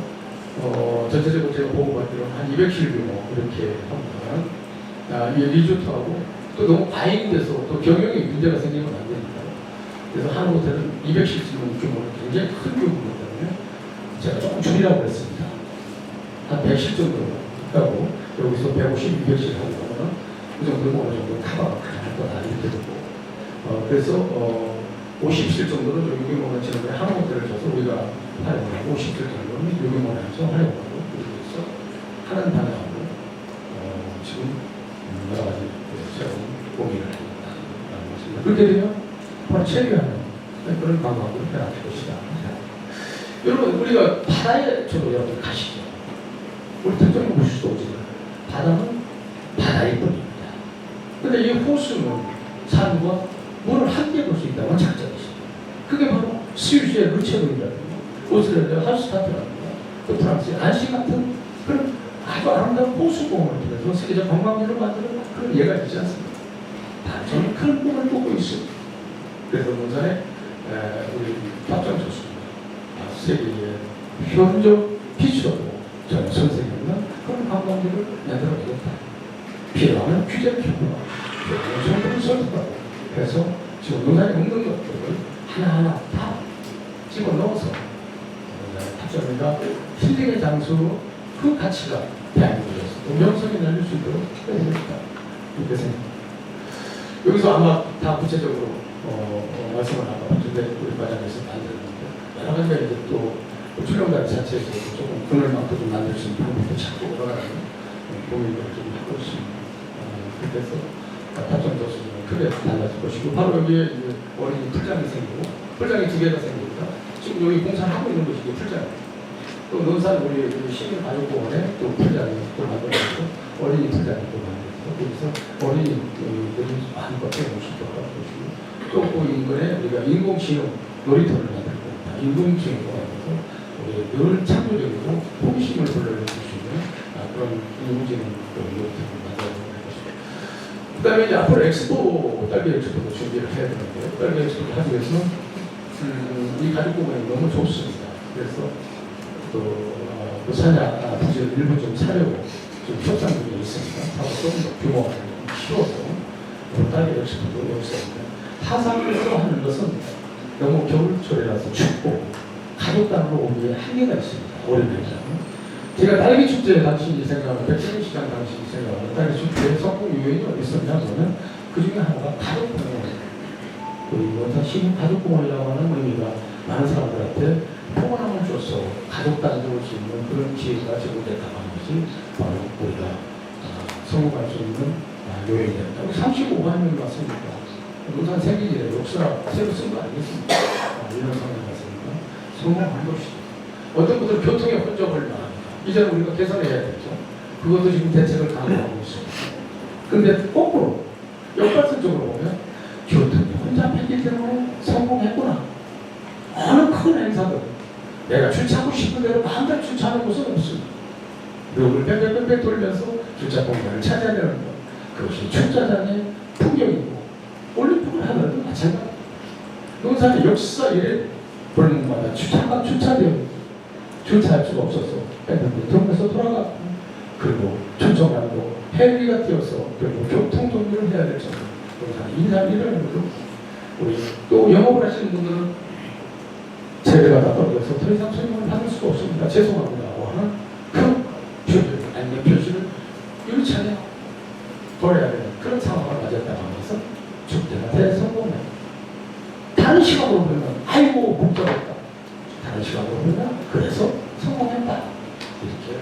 전체적으로 제가 보고받기로는 한 200실 규모 이렇게 합니다. 이 리조트하고 또 너무 과잉돼서 또 경영에 문제가 생기면 안 되니까. 그래서 한호텔은 200실 규모는 굉장히 큰 규모이기 때문에 제가 조금 줄이라고 했습니다. 한 100실 정도 하고 여기서 150, 200실 하고 그러면 그 정도면 어느 정도 커버가 가능할 거다 이렇게 되고 그래서 50실 정도는 유기농을 지는데 한호텔을 줘서 우리가 활용하고 50실 정도는 유기농을 해서 활용하고 그래서 하는 방향으로 지금 여러 가지 새로운 고민을 하고 있다는 것입니다. 그렇게 되면 바로 체류하는 그런 방법으로 변화될 것이다. 여러분 우리가 바다에 저도 여러분 가시죠. 우리 특정히 보실 수도 없지만 바다는 바다일 뿐입니다. 그런데 이 호수는 산과 물을 함께 볼 수 있다는 장점이십니다. 그게 바로 스위스의 루체군이라든가 오스트리아의 할스타트라든가 또 프랑스의 안시 같은 그런 아주 아름다운 호수공원을 통해서 세계적 관광지를 만드는 그런 예가 있지 않습니까? 저는 큰 꿈을 꾸고 있습니다. 그래서 논산에 우리 박정 교수님 세계의 현적 기초로 저는 선생님은 그런 관광지를 만들어내겠다. 필요하면 규제를 펴고 정부를 설득하고 해서 지금 논산에 없는 것들을 하나하나 다 집어넣어서 합정이가 힐링의 장소로 그 가치가 대한민국에서 명성이 날릴 수 있도록 해야 되겠다. 이렇게 생각합니다. 여기서 아마 다 구체적으로 말씀을 아까 준비 우리 과장에서 만들었는데 여러 가지가 이제 또 출렁다리 자체에서 조금 그늘막도 좀 만들 수 있는 방법도 찾고 여러 가지 고민을 좀 하고 있습니다. 그래서 답변 교수님은 크게 달라질 것이고 바로 여기에 이제 어린이 풀장이 생기고 풀장이 2개가 생깁니다. 지금 여기 공사하고 있는 것이 이제 풀장이에요. 또 논산 우리 시민가족공원에 또 풀장이 또 만들어서 어린이 풀장이 또 만들어서 거기서 어린이들이 마음껏 해볼 수 있도록 하는 것이고 또 그 인근에 우리가 인공지능 놀이터를 만들 겁니다. 인공지능과 해서 우리 늘 창조적이고 호기심을 불러일으킬 수 있는 그런 인공지능 놀이터를 만들어 그 다음에 이제 앞으로 엑스포, 딸기 엑스포도 준비를 해야 되는데, 딸기 엑스포를 하기 위해서는, 이 가족공원이 너무 좁습니다. 그래서 또, 그 사냐, 부지를 일부 좀 사려고 좀 협상 중에 있습니다. 하고 조금 더 규모가 좀 키워서, 딸기 엑스포도 여기서 하상에서 하는 것은 너무 겨울철이라서 춥고, 가족단으로 오기에 한계가 있습니다. 어린이들은. 제가 딸기 축제 당시 생각하면 백신 시장 당시 생각하면 딸기 축제의 성공 요인이 어디 있었냐면 그 중에 하나가 가족공원. 우리 원산 시민 가족공원이라고 하는 의미가 많은 사람들한테 포근함을 줘서 가족단으로 올 수 있는 그런 기회가 제공됐다고 하는 것이 바로 우리가 성공할 수 있는 요인이 됩니다. 35만 명이 왔으니까 논산 생기기에 역사 새로 쓴 거 아니겠습니까? 이런 상황이 왔으니까 성공한 것이죠. 어떤 분들은 교통의 혼잡을 말합니다. 이제는 우리가 개선해야 되죠. 그것도 지금 대책을 강구하고 있습니다. 그런데 거꾸로 역발상적으로 보면 교통이 혼잡했기 때문에 성공했구나. 어느 큰 행사도 내가 주차하고 싶은 대로 마음대로 주차하는 곳은 없습니다. 벽을 뺑뺑뺑뺑 돌면서 주차 공간을 차지해야 되는 것. 그것이 주차장의 풍경이고 올림픽을 하더라도 마찬가지입니다. 논산의 역사 이래 볼목마다 주차가 주차되어 주차할 수가 없어서 돌면서 돌아가고 그리고 초청하고 헬기가 뛰어서 그리고 교통 정리를 해야 될 정도 인삼이라는 것도 우리 또 영업을 하시는 분들은 세대가 다 떨어져서 더 이상 설명을 받을 수가 없습니다. 죄송합니다 하고 하는 큰 표현, 안녕 표시를 유치하게 버려야 되는 그런 상황을 맞았다고 하면서 축제가 대성공해. 다른 시각으로 보면 아이고 복잡했다. 다른 시각으로 보면 그래서 성공했다. 이렇게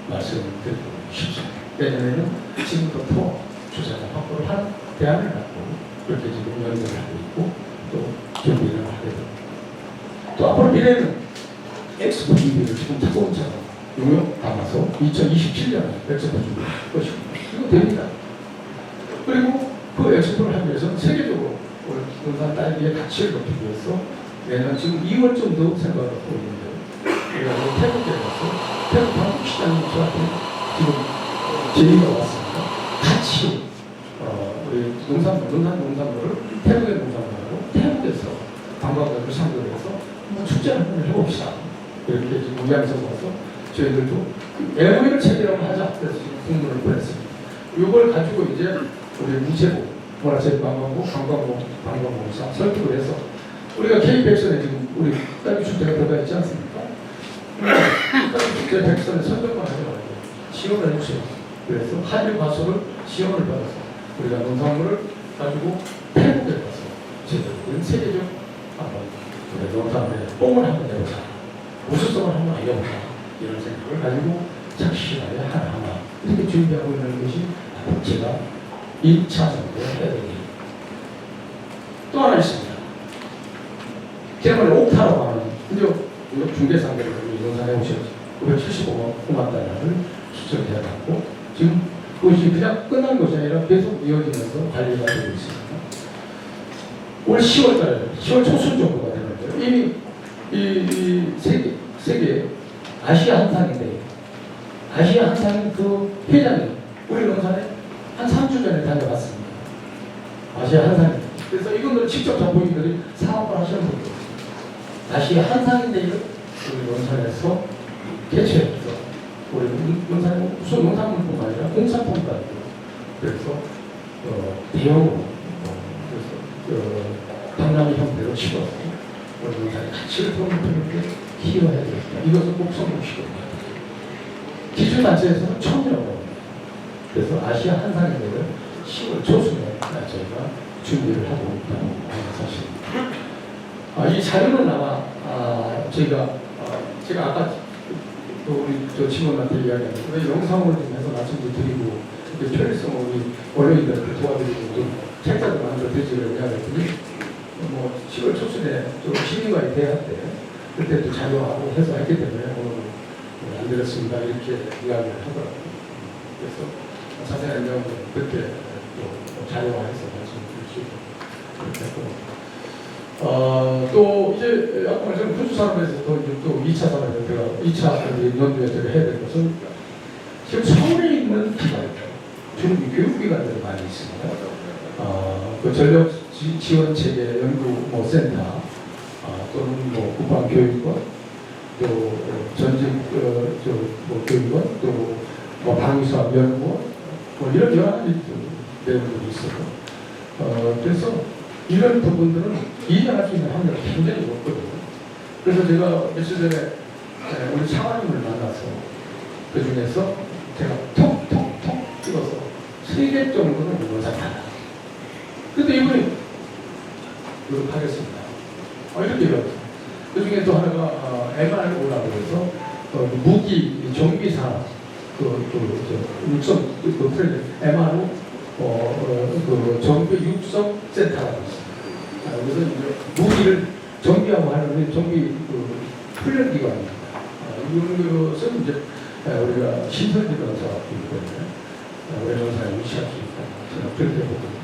말씀드리고 싶습니다. 내년에는 지금부터 주사자 확보를 한 대안을 갖고 그렇게 지금 연구를 하고 있고 또 준비를 하게 됩니다. 또 앞으로 미래는 엑스포 준비를 지금 차근차근 용역 담아서 2027년에 엑스포 준비를 할 것입니다. 이거 됩니다. 그리고 그 엑스포를 하기 위해서는 세계적으로 논산 딸기의 가치를 높이기 위해서 내년 지금 2월쯤도 생각을 하고 있는데 우리가 태국에 가서 태국 한국 시장이 저한테 지금 제의가 왔습니다. 같이 우리 농산물을 태국의 농산물하고 태국에서 관광객을 상대로 해서 축제를 한번 해봅시다. 이렇게 지금 우양에서 와서 저희들도 MOU를 체결하고 하자. 그래서 지금 공문을 보냈습니다. 이걸 가지고 이제 우리 문체부, 문화체육관광부, 관광공사 설득을 해서 우리가 K100선에 지금 우리 딸기 축제가 들어가 있지 않습니까? 딸기 축제 100선에 선정만 하더라고요. 지원을 해주세요. 그래서 한일 과수를 지원을 받아서 우리가 농산물을 가지고 태국에 가서 제대로 세계적 우리 농산물에 뽕을 한번 내보자. 우수성을 한번 알려보자. 이런 생각을 가지고 착실하게 하나하나 이렇게 준비하고 있는 것이 제가 2차 정도 해야 되는 또 하나 있습니다. 제가 옥타라고 하는 중개상들을 농산에 오셨죠. 975만 달러를 수정해갖고 지금 그것이 그냥 끝난 것이 아니라 계속 이어지면서 관리가 되고 있습니다. 올 10월 달에 10월 초순 정도가 되는데요. 이미 이 세계 아시아 한상인데 아시아 한상인 그 회장이 우리 농산에 한 3주 전에 다녀왔습니다. 아시아 한상인. 그래서 이분들 직접 전부인들이 사업을 하시는 분들. 아시아 한상인데를 우리 농산에서 개최해서 우리 농산에 무슨 농산물뿐만 아니라 공산품도 아니고 그래서 대형으로 그래서 박람회 형태로 치러서 우리 농산의 가치를 더 높이는데 기여해야 되겠다. 이것은 꼭 성공시켜야 기준단체에서는 처음이라고 합니다. 그래서 아시아 한상인대를 10월 초순에 저희가 준비를 하고 있다고 하는 사실입니다. 이 자료는 아마 제가 아까 우리 직원한테 이야기했는데 왜 영상을 좀 해서 말씀도 드리고 편의성을 우리 언론인들한테 도와드리고 좀 책자도 만들어 드리려고 이야기했더니 10월 초순에 시민과의 대화 때 그때 또 자료하고 해서 했기 때문에 오늘 안 드렸습니다 이렇게 이야기를 하더라고요. 그래서 자세한 내용은 그때 또 자료화해서 말씀드릴 수 있도록 그렇게 했고 또 이제 아까 말씀 군수 산업에서 또 2차 산업에 제가 2차 연구에 제가 해야 될 것은 지금 서울에 있는 기관, 주는 교육기관들이 많이 있습니다. 그 전력 지원 체계 연구 센터 또는 국방교육원 또 전직 교육원 또 방위사업 연구원 이런 여러 가지 내용들이 있어요. 그래서 이런 부분들은 이해할 수 있는 확률이 굉장히 높거든요. 그래서 제가 며칠 전에 우리 차관님을 만나서 그 중에서 제가 톡톡톡 찍어서 3개 정도는 문상하다. 근데 이분이 노력하겠습니다. 이렇게 배웠어요. 그 중에 또 하나가 MRO라고 해서 무기 정비사 육성 MRO 정비 육성 센터라고 있습니다. 그래서 이제 무기를 정비하고 하는 정비 훈련 기관입니다. 이런 것은 이제 우리가 신설기관 사업이기 때문에 외노사에 위치할 수 있다. 제가 그렇게 보거든요.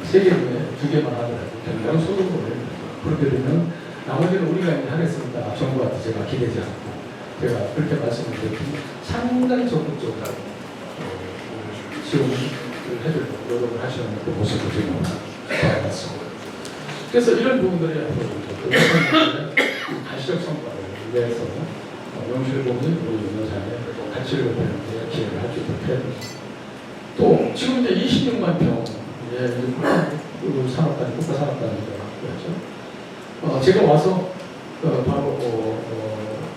3개 중에 2개만 하더라도 굉장히 소득을 그렇게 되면 나머지는 우리가 이제 하겠습니다. 정부한테 제가 기대지 않고 제가 그렇게 말씀을 드렸더니 상당히 적극적으로 지원을 해주려고 노력을 하시는 그 모습을 지금 봐왔습니다. 그래서 이런 부분들이 앞으로 가시적 성과를 위해서 영실공이 우리 연산에 가치를 높이는 데 기여를 할 수 있도록 해야 됩니다. 또 지금 이제 26만 평 이제 그 산업단위, 국가산업단위가 그렇죠. 제가 와서 바로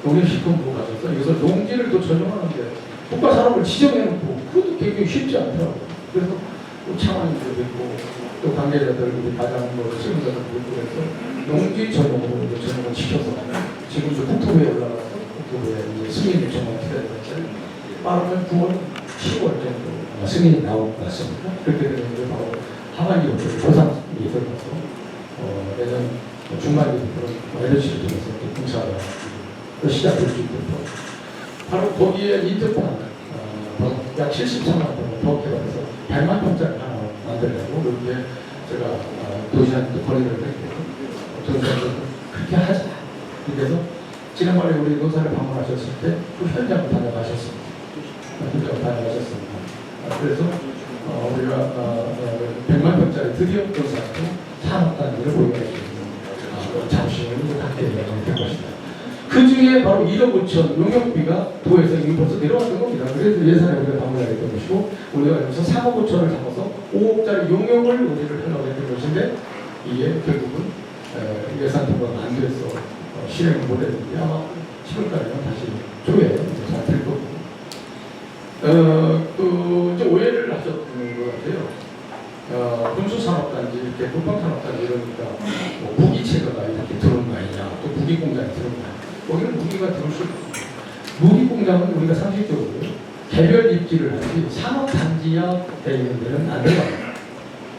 농림식품부 가셔서 여기서 농지를 또 전용하는데 국가산업을 지정해놓고 그것도 굉장히 쉽지 않더라고요. 그래서 또 창원인도 있고 또 관계자들, 우리 과장, 시민자들도 있고 그래서 농지 전용으로 전용을 시켜서 지금 국토부에 올라가서 국토부에 이제 승인 요청을 기다리고 빠르면 9월, 10월 정도 승인이 나올 것 같습니다. 그렇게 되면 이제 바로 하반기 보상이 들어가서 내년 중반기 그런 에너지를 통해서 공사가 시작될 수 있도록 바로 거기에 인터판 약 73만 평을 더 개발해서 100만 평짜리 하나 만들려고 그렇게 제가 도시한테 건의를 했고 도시한테 그렇게 하자. 그래서 지난번에 우리 노사를 방문하셨을 때 그 현장을 다녀가셨습니다. 그래서 우리가 100만 평짜리 드디어 건설하고 산업단지를 보유할 수 있는 자부심을 갖게 될 것이다. 그 중에 바로 1억 5천 용역비가 도에서 이미 벌써 내려왔던 겁니다. 그래서 예산에 우리가 방문하게 된 것이고 우리가 여기서 3억 5천을 잡아서 5억짜리 용역을 우리를 하려고 했던 것인데 이게 결국은 예산 통과가 안 돼서 실행을 못했는데 아마 10월달에는 다시 조회가 될 거고 이제 오해를 하셨던 것 같아요. 군수산업단지, 이렇게 국방산업단지 이러니까 뭐 무기체계가 이렇게 들어온 거 아니냐, 또 무기공장이 들어온 거 아니냐. 거기는 무기가 들어올 수 있습니다. 무기공장은 우리가 상식적으로 개별 입지를 하지 산업단지화 되어 있는 데는 안 들어갑니다.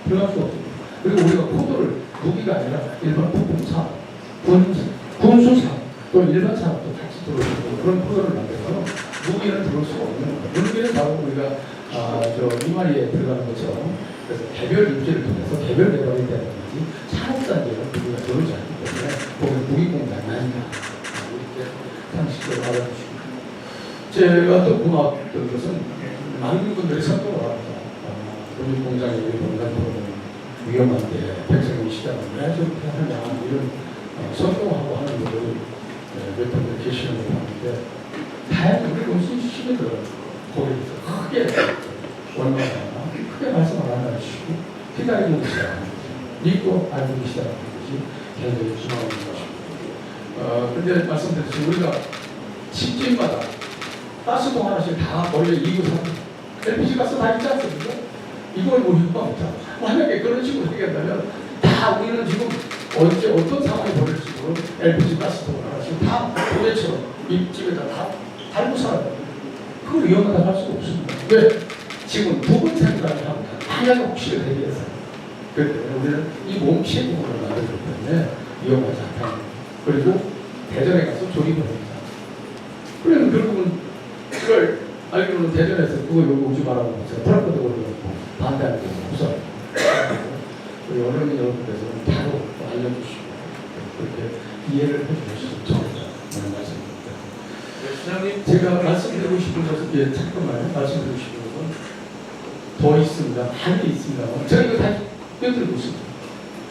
들어갈 수 없습니다. 그리고 우리가 코드를 무기가 아니라 일반 부품산업, 군수산업, 또 일반 산업도 같이 들어올 수 있는 그런 코드를 만들어서 무기는 들어올 수가 없는 겁니다. 무기는 바로 우리가 이마리에 들어가는 것처럼 그래서 개별 입지를 통해서 개별 개발이 되는 거지 산업단지에는 무기가 들어오지 않기 때문에 거기는 무기공장이 아닌가 이렇게 상식적으로 알아주시고 제가 또 고마웠던 것은 많은 분들이 선동을 합니다. 무기공장이 공장으로는 위험한데 백성이 시장을 왜 저렇게 하느냐 이런 선동하고 하는 분들이 몇 분들 계시는 걸 봤는데 다양한 우리 원수님 시대들은 거기에서 크게 원망을 하나 크게 말씀을 안 하시고 기다리고 계시다는 거지 믿고 알고 계시다는 것이 굉장히 중요한 것입니다. 근데 말씀드렸듯이 우리가 집집마다 가스통 하나씩 다 원래 2구 3구 LPG 가스 다 있지 않습니까? 이걸 뭐 효과가 없다. 만약에 그런 식으로 얘기한다면 다 우리는 지금 언제 어떤 상황이 벌어질지 모르는 LPG 가스통 하나씩 다 도대처럼 이 집에다 다 달고 살아야 됩니다. 그걸 위험하다고 할 수가 없습니다. 왜? 지금 부분 생각을 합니다. 만약에 혹시를 대비해서. 그렇기 때문에 우리는 이 몸피해 부분을 만들기 때문에 위험하지 않다. 그리고 대전에 가서 조립을 합니다. 그러면 결국은 그걸 알기로는 대전에서 그거 오지 말라고 제가 프랑크도 걸려놓고 반대하는 경우가 없어요. 우리 어른이 여러분께서는 바로 알려주시고 그렇게 이해를 해주시면 좋겠다는 말씀입니다. 시장님, 제가 말씀드리고 싶은 것은 잠깐만요. 말씀드리고 싶은 것은 더 있습니다. 많이 있습니다. 제가 이거 다 껴들고 있습니다.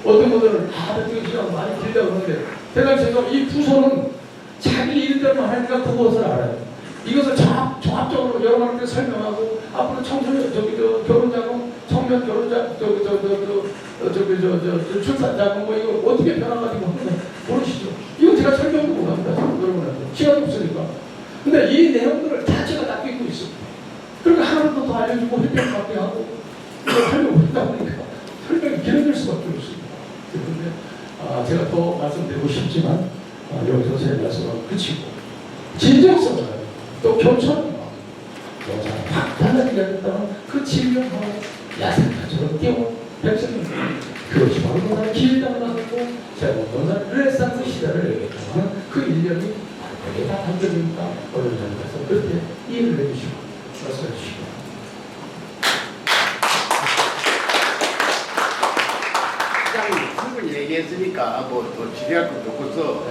어떤 분들은 대통령 시간 많이 길다고 하는데 제가 지금 이 부서는 자기 일들만 하니까 그것을 알아요. 이것을 종합적으로 여러분한테 설명하고 앞으로 청소년 결혼자금, 청년 결혼자 출산자금 뭐 이거 어떻게 변화가지고 하는데 모르시죠? 이거 제가 설명도 못합니다. 여러분한테 시간이 없으니까. 근데 이 내용들을 다 제가 다 끼고 있습니다. 그러니까 하나도 더 알려주고 햇볕받게 하고 설명을 했다 보니까 설명이 길어질 수밖에 없습니다. 그런데 제가 더 말씀드리고 싶지만 여기서 제 말씀을 그치고 진정성을 또 교촌 확 달라지게 하겠다면 그 진정하고 야생화처럼 뛰어 백성이 그것이 바로 노사의 길당을 하고 새로운 노사의 르네상스 시대를 얘기했다면 그 일념이 거기에 다 담겨집니까? 어려운 자리에서 그렇게 이해를 해주시고 말씀해 주시고 시장님 충분히 얘기했으니까 뭐 또 질의할 것도 없어서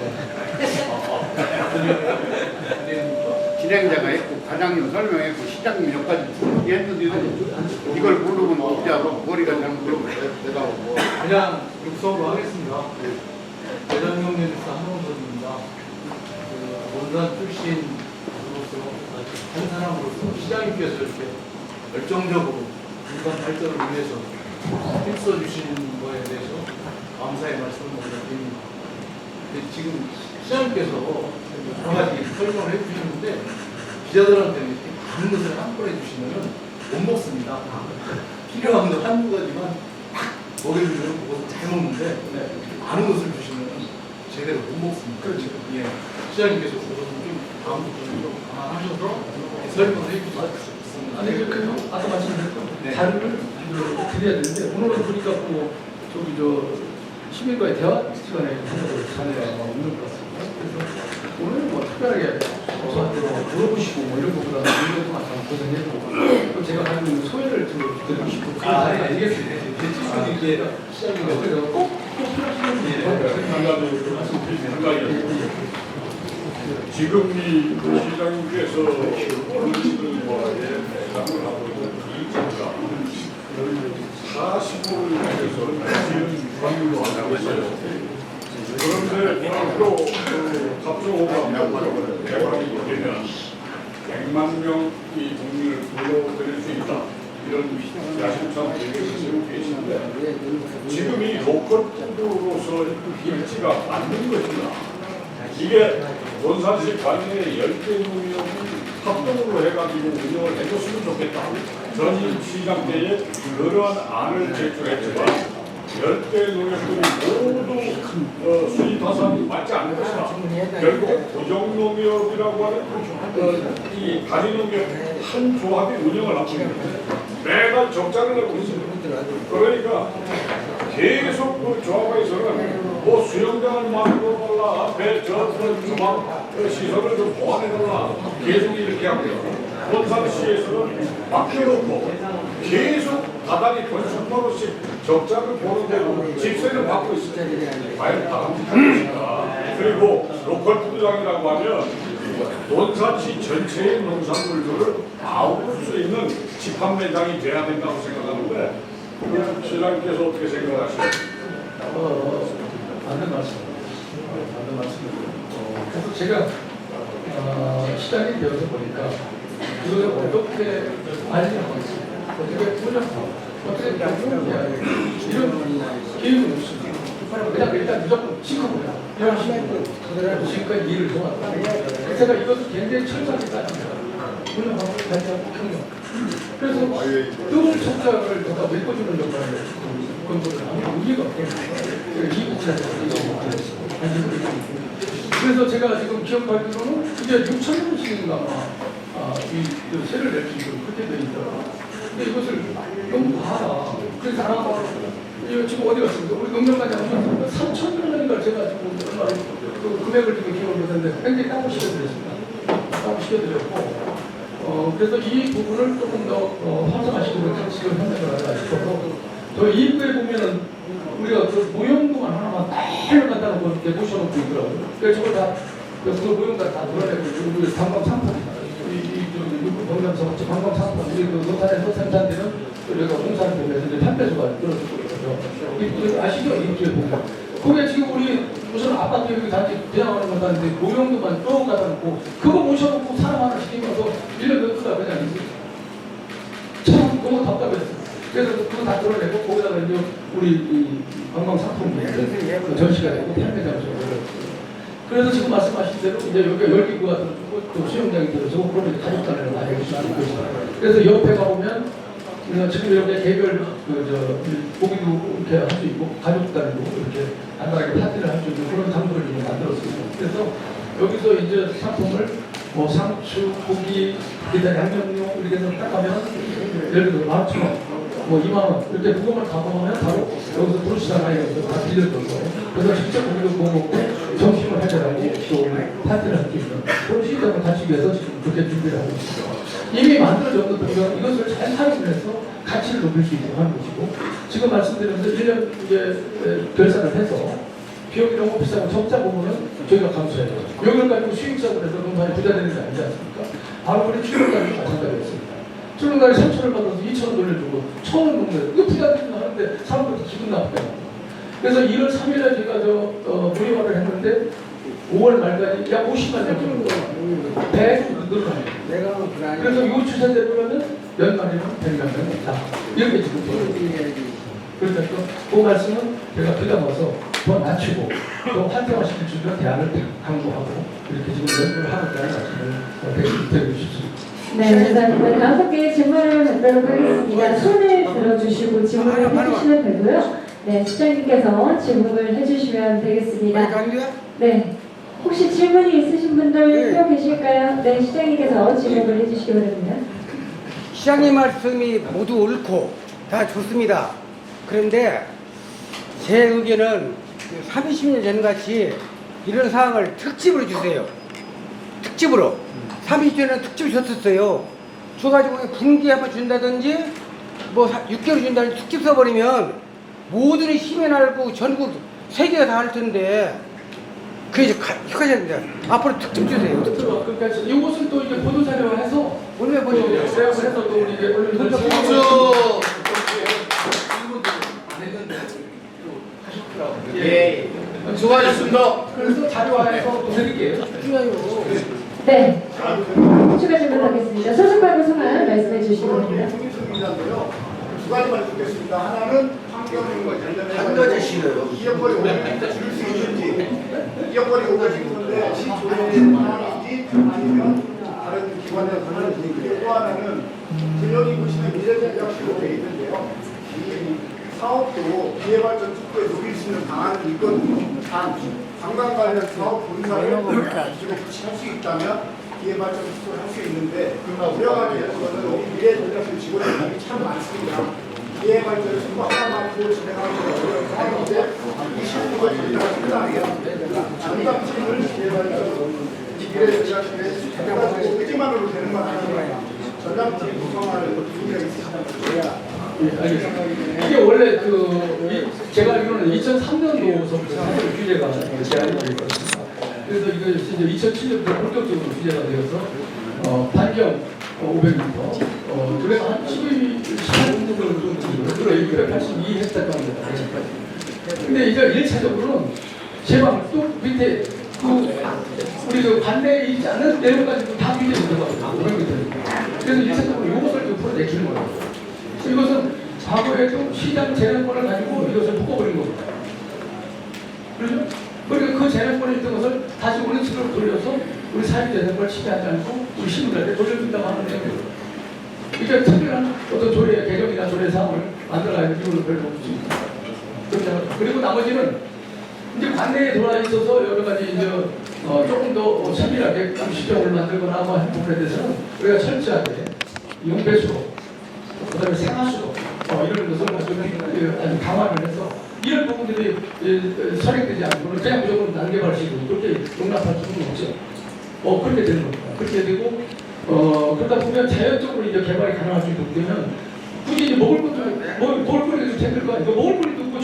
진행자가 했고 과장님 설명했고 시장님 여기까지 충분히 했는데도 이걸 모르면 어찌하고 머리가 잘못 내가 뭐 그냥 육성으로 하겠습니다. 대전경제뉴스 한홍선입니다. 논산 출신으로서 한 사람으로서 시장님께서 이렇게 열정적으로 논산 발전을 위해서 힘써주시는 거에 대해서 감사의 말씀을 먼저 드립니다. 근데 지금 시장님께서 여러 가지 설명을 해주시는데 기자들한테는 이렇게 많은 것을 한꺼번에 해주시면 못 먹습니다. 필요한 거 한두 가지만 딱 먹여주면 그것을 잘 먹는데 많은 것을 주시면 제대로 못 먹습니다. 그렇죠. 예. 시장님께서 그것은 좀 다음부터는 좀 감안하셔서 설명을 해주셨습니다. 아니 그 아까 말씀드렸던 네. 자료를 드려야 되는데 오늘은 보니까 뭐 저기 저 시민과의 대화 시간에 자료가 없는 것 같습니다. 그래서 오늘은 뭐 특별하게 저한테 뭐 물어보시고 뭐 이런 것보다는 이런 것만 고생해도 또 제가 가지고 있는 소회를 좀 드리고 싶고 알겠습니다. 제 질문이 이제 시장님 옆에서 꼭 필요하신 분이 말씀드리면 지금 이 시장님께서 어르신들과의 대상을 하고 있는 이자가 40호를 위해서 지금 방류도 하고 있어요. 그런데 앞으로 갑조호가 개발이 되면 100만 명이 국민을 불러들일 수 있다. 이런 야심찬 계획을 세우고 계신데 지금 이 로컬 푸드로서 일지가 맞는 것이냐. 이게 논산시 관내의 10개 농협이 합동으로 해가지고 운영을 해줬으면 좋겠다. 전 시장 때에 그러한 안을 제출했지만 10개 농협들이 모두 수입 타산이 맞지 않는 것이다. 결국 고정농협이라고 하는 이 다리농협 한 조합이 운영을 하고 있는데 매달 적자를 내고 있습니다. 그러니까 계속 그 조합에서는 뭐 수영장을 만들어달라, 주방 시설을 좀 보완해달라 계속 이렇게 하고요. 본산시에서는 맡겨놓고 계속 다달이 돈 10%씩 적자를 보는데도 집세를 받고 있습니다. 과연 바람직한 것인가. 그리고 로컬 푸드장이라고 하면 논산시 전체의 농산물들을 아우를 수 있는 집합매장이 돼야 된다고 생각하는데 시장님께서 어떻게 생각하십니까? 맞는 말씀입니다. 맞는 말씀입니다. 그래서 제가 시장이 되어서 보니까 그걸 어떻게 관리하고 있습니다. 어떻게 운영하고 어떻게 운영해야 되고 이런 기획은 없습니다. 그냥 일단 무조건 지켜보자. 이런 식으로 지금까지 일을 해왔다. 제가 이것을 굉장히 철저하게 따집니다. 운영하고 관리하고 평형. 그래서 늘 청장을 갖다 메꿔주는 역할을 그건 아무 의미가 없거든요. 그래서 제가 지금 기억하기로는 이제 6천 명씩인가 이 세를 낼 수 있도록 그렇게 되어 있더라고요. 근데 이것을 너무 봐라. 그래서 이거 지금 어디 갔습니까? 우리 농협까지 하면 3천 명인가 제가 지금 얼마나 그 금액을 지금 기억을 못했는데 굉장히 따로 시켜드렸습니다. 따로 시켜드렸고 그래서 이 부분을 조금 더 활성화시키고 지금 현장을 하자 싶어서 저 입구에 보면은 우리가 그 모형도만 하나만 딱 갖다 놓고 이렇게 모셔놓고 있더라고요. 그래서 저걸 다 그 모형도 다 드러내고 우리 관광 상품입니다. 경남서 관광 상품 우리 그 논산에서 생산되는 우리가 공산품에서 이제 판매소가 들어주고 있거든요. 아시죠? 입구에 보면. 그게 지금 우리 무슨 아파트 여기 단지 그냥 하는 건 아닌데 모형도만 쭉 갖다 놓고 그거 모셔놓고 사람 하나 시키면서 1년 몇 주다 그냥 참 너무 답답했어요. 그래서 그거 다 드러내고 거기다가 이제 우리 이 관광 상품이 전시가 되고 판매장소가 그래서 지금 말씀하신 대로 이제 여기가 열기구 같은 또 수영장이 들어서 그러면 가족단을 많이 할수 있고 그래서 옆에 가보면 지금 이렇게 개별 고기도 이렇게 할 수 있고 가족단도 이렇게 안전하게 파티를 할 수 있는 그런 장소를 지금 만들었습니다. 그래서 여기서 이제 상품을 뭐 상추, 고기, 그다음에 양념용 이렇게 해서 딱 가면 예를 들어 15,000원, 뭐 2만원 이렇게 무거움을 가보면 바로 여기서 브루시당 아이에서 다 빌려줄 거예요. 그래서 직접 고기도 구워 먹고 점심을 해결하고 또 파티를 할 수 있는 그런 시스템을 갖추기 위해서 지금 그렇게 준비를 하고 있습니다. 이미 만들어졌는 보면 이것을 잘 활용을 해서 가치를 높일 수 있도록 하는 것이고 지금 말씀드리면서 1년 이제 결산을 해서 비용이 너무 비싸고 적자 부분은 저희가 감수해야 돼요. 여기를 가지고 수익사고 해서 농산이 부자 되는 게 아니지 않습니까? 바로 우리 출렁다리도 마찬가지였습니다. 출렁다리 3,000원 받아서 2,000원 돌려주고 1,000원 먹는 이거 부자 되는 거 하는데 사람들이 기분 나쁘게 나와요. 그래서 1월 3일에 제가 무료화를 했는데 5월 말까지 약 50만 명 정도 100 늘어나요. 그래서 이 추세대로라면 몇 마리는 100만 명 있다. 이렇게 지금 그러니까 그 말씀은 제가 부담어서 더 낮추고 또 활성화시킬 수 있는 대안을 강구하고 이렇게 지금 연구를 하고 있다는 말씀을 드리고 싶습니다. 네, 그다음에 5개의 질문을 받도록 하겠습니다. 손을 들어주시고 질문을 해주시면 되고요. 네, 시장님께서 질문을 해주시면 되겠습니다. 네, 혹시 질문이 있으신 분들 또 계실까요? 네, 시장님께서 질문을 해주시기 바랍니다. 시장님 말씀이 모두 옳고 다 좋습니다. 그런데 제 의견은 30년 전같이 이런 사항을 특집으로 주세요. 특집으로. 30년은 특집을 줬었어요. 줘가지고 분기에 한번 준다든지 뭐 6개월 준다든지 특집 써버리면 모든 시민 알고 전국 세계가 다 할 텐데 그게 효과셔야 됩니다. 앞으로 특집 주세요. 그러니까 이것은 또 이제 보도자료화 해서 오늘 보시죠. 해서 또 우리 이제 언론들 예. 수고하셨습니다. 그래서 자료화해서 또 드릴게요. 네, 추가 질문 하겠습니다. 소속하고 성함 말씀해 주시기 바랍니다. 두 가지만 듣겠습니다. 하나는 환경과 관련해서 이역거리 오가지 줄일 수 있는지, 이역거리 오가지 있는데 시조례의 방안인지 아니면 다른 기관에 관련인지. 그리고 또 하나는 여기 보시면 미래전략식으로 되어 있는데요. 이 사업도 기회발전 특구에 녹일 수 있는 방안이 있거든요. 관광 관련 사업 분사를 할 수 있다면 기회발전 특구를 할 수 있는데 우려하기 위해서는 미래전략실 직원들이 참 많습니다. 기회발전 특구 하나만 더 진행하기 어려워서 하는데 이 실무가 전략을 끝나요. 전담팀을 기회발전 미래전략실에 해가지고 의지만으로 되는 건 아니에요. 전담팀 구성할 의미가 있으시다면 이게 원래 제가 알기로는 2003년도서부터 사실 규제가 제한이 되어 있었습니다. 그래서 이거 이제 2007년부터 본격적으로 규제가 되어서 반경 500m, 그래서 한 18년 정도 682헥타르 정도가 근데 이제 1차적으로는 제방 또 밑에 우리 관내에 있지 않는 내용까지도 다 규제가 들어가거든요. 500m. 그래서 1차적으로 이것을 풀어내주는 거예요. 이것은 과거에도 시장 재량권을 가지고 이것을 묶어버린 겁니다. 그렇죠? 그러니까 그 재량권이 있던 것을 다시 우리 측으로 돌려서 우리 사회 재량권을 취재하지 않고 우리 시민들한테 돌려준다고 하는 내용이에요. 그러니까 특별한 어떤 조례 개정이나 조례 사항을 만들어야 할 이유는 별로 없습니다. 그리고 나머지는 이제 관내에 돌아 있어서 여러 가지 이제 조금 더 세밀하게 시정을 만들거나 뭐 한 부분에 대해서는 우리가 철저하게 용배수로 그다음에 생활수로 이런 것을 아주 강화를 해서 이런 부분들이 선행되지 않고 그냥 무조건 난개발식으로 그렇게 용납할 수는 없죠. 그렇게 되는 겁니다. 그렇게 되고 그러다 보면 자연적으로 이제 개발이 가능할 수 있게 되면 굳이 이제 먹을 거리가 좀 생길 거 아니에요. 먹을 거리도 없고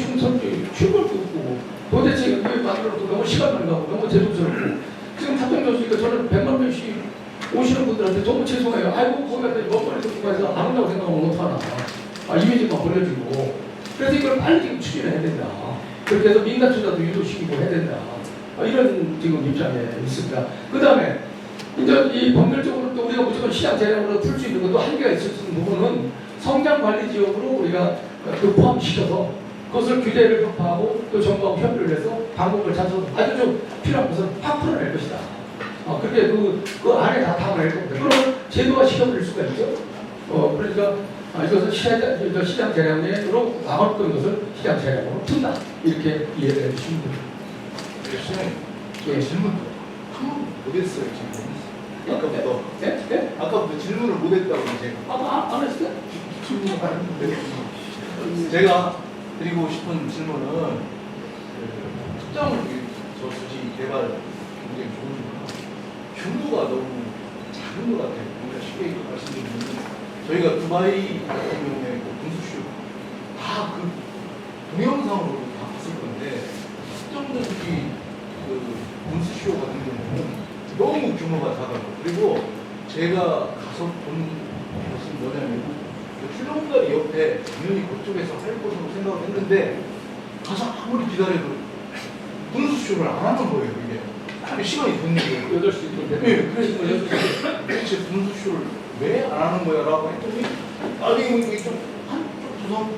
쉴 것도 없고 도대체 이거 만들어도 너무 시간만 가고 너무 재수스럽고 지금 답변교수니까 저는 100만 명씩 오시는 분들한테 너무 죄송해요. 아이고 거기가 먹거리도 없고 해서 안 온다고 생각하면 어떡하나. 이미지만 버려지고 그래서 이걸 빨리 지금 추진해야 된다. 그렇게 해서 민간 투자도 유도시키고 해야 된다. 이런 지금 입장에 있습니다. 그 다음에 이제 이 법률적으로 또 우리가 무조건 시장 재량으로 풀 수 있는 것도 한계가 있을 수 있는 부분은 성장 관리 지역으로 우리가 포함시켜서 그것을 규제를 격파하고 또 정부하고 협의를 해서 방법을 찾아서 아주 좀 필요한 것을 확 풀어낼 것이다. 그렇게 그 안에 다 담아낼 겁니다. 그러면 제도화 시켜드릴 수가 있죠. 그러니까 이것은 시장 재량으로 나왔던 것을 시장 재량으로 푼다. 이렇게 이해를 해주시면 됩니다. 예, 질문 한번 못했어요 지금. 아까부터. 네? 아까부터 질문을 못했다고 제가. 안 했어요? 질문을 하는데 제가 드리고 싶은 질문은 특정 저수지 개발 굉장히 좋은 규모가 너무 작은 것 같아요. 우리가 쉽게 말씀드리면 저희가 두바이 같은 경우에 분수쇼 다 그 동영상으로 다 봤을 건데 특정 저수지 분수쇼 같은 경우는 너무 규모가 작아요. 그리고 제가 가서 본 것은 뭐냐면 출렁다리 옆에 당연히 그쪽에서 할 것으로 생각을 했는데 가서 아무리 기다려도 분수쇼를 안 하는 거예요. 이게 시간이 됐는 거예요. 8시 정도. 네, 그래서 도대체 분수쇼를 왜 안 하는 거야? 라고 했더니 아니 이게 좀 한쪽 구성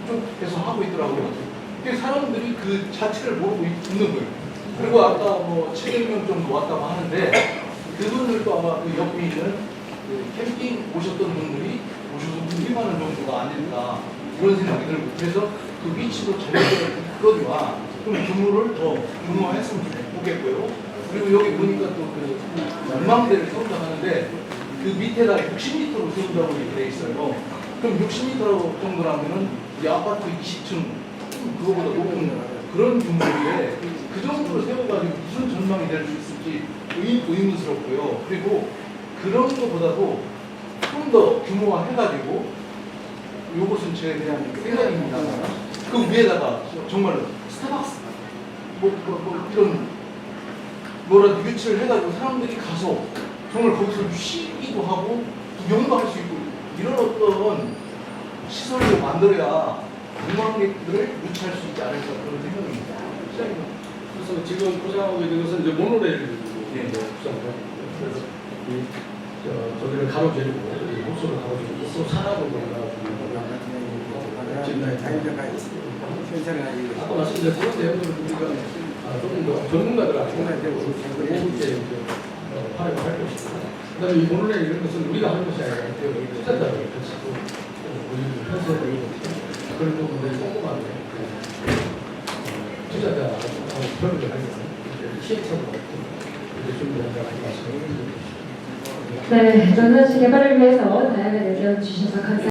그쪽에서 하고 있더라고요. 근데 사람들이 그 자체를 모르고 있는 거예요. 그리고 아까 뭐 700명 정도 왔다고 하는데 그분들도 아마 그 옆에 있는 그 캠핑 오셨던 분들이 오셔서 분리하는 정도가 아닐까 그런 생각이 들고 그래서 그 위치도 잘했거든요. 좀 규모를 더 규모화했으면 좋겠고요. 그리고 여기 보니까 또 그 전망대를 세운다 하는데 그 밑에다 60m로 세운다고 이렇게 돼 있어요. 그럼 60m 정도라면은 우리 아파트 20층 그거보다 높은 그런 규모인데 그 정도로 세워가지고 무슨 전망이 될 수 있을지 의문스럽고요. 그리고 그런 것보다도 좀 더 규모화 해가지고 요것은 제 그냥 생각입니다. 그 위에다가 정말 스타벅스 뭐 이런 뭐라도 유치를 해가지고 사람들이 가서 정말 거기서 쉬기도 하고 구경도 할 수 있고 이런 어떤 시설을 만들어야 관광객들을 유치할 수 있지 않을까 그런 생각입니다. 그래서 지금 포장하고 있는 것은 이제 모노레일 네. 그래서 저기를 가로지르고 호수를 가로지르고 또 산악으로 올라가고 아까 말씀드린 그런 내용들을 우리가 조금 더 전문가들한테 이제 활용을 할 것이고 그다음에 이 모노레일 이런 것은 우리가 하는 것이 아니라 투자자를 같이도 우리를 편성을 하는 그런 부분들이 꼼꼼하게 투자자 협의를 하려면 시행착오가 없고 준비한다고 말씀을 드립니다. 네, 전산시 개발을 위해서 다양한 의견 주셔서 감사합니다.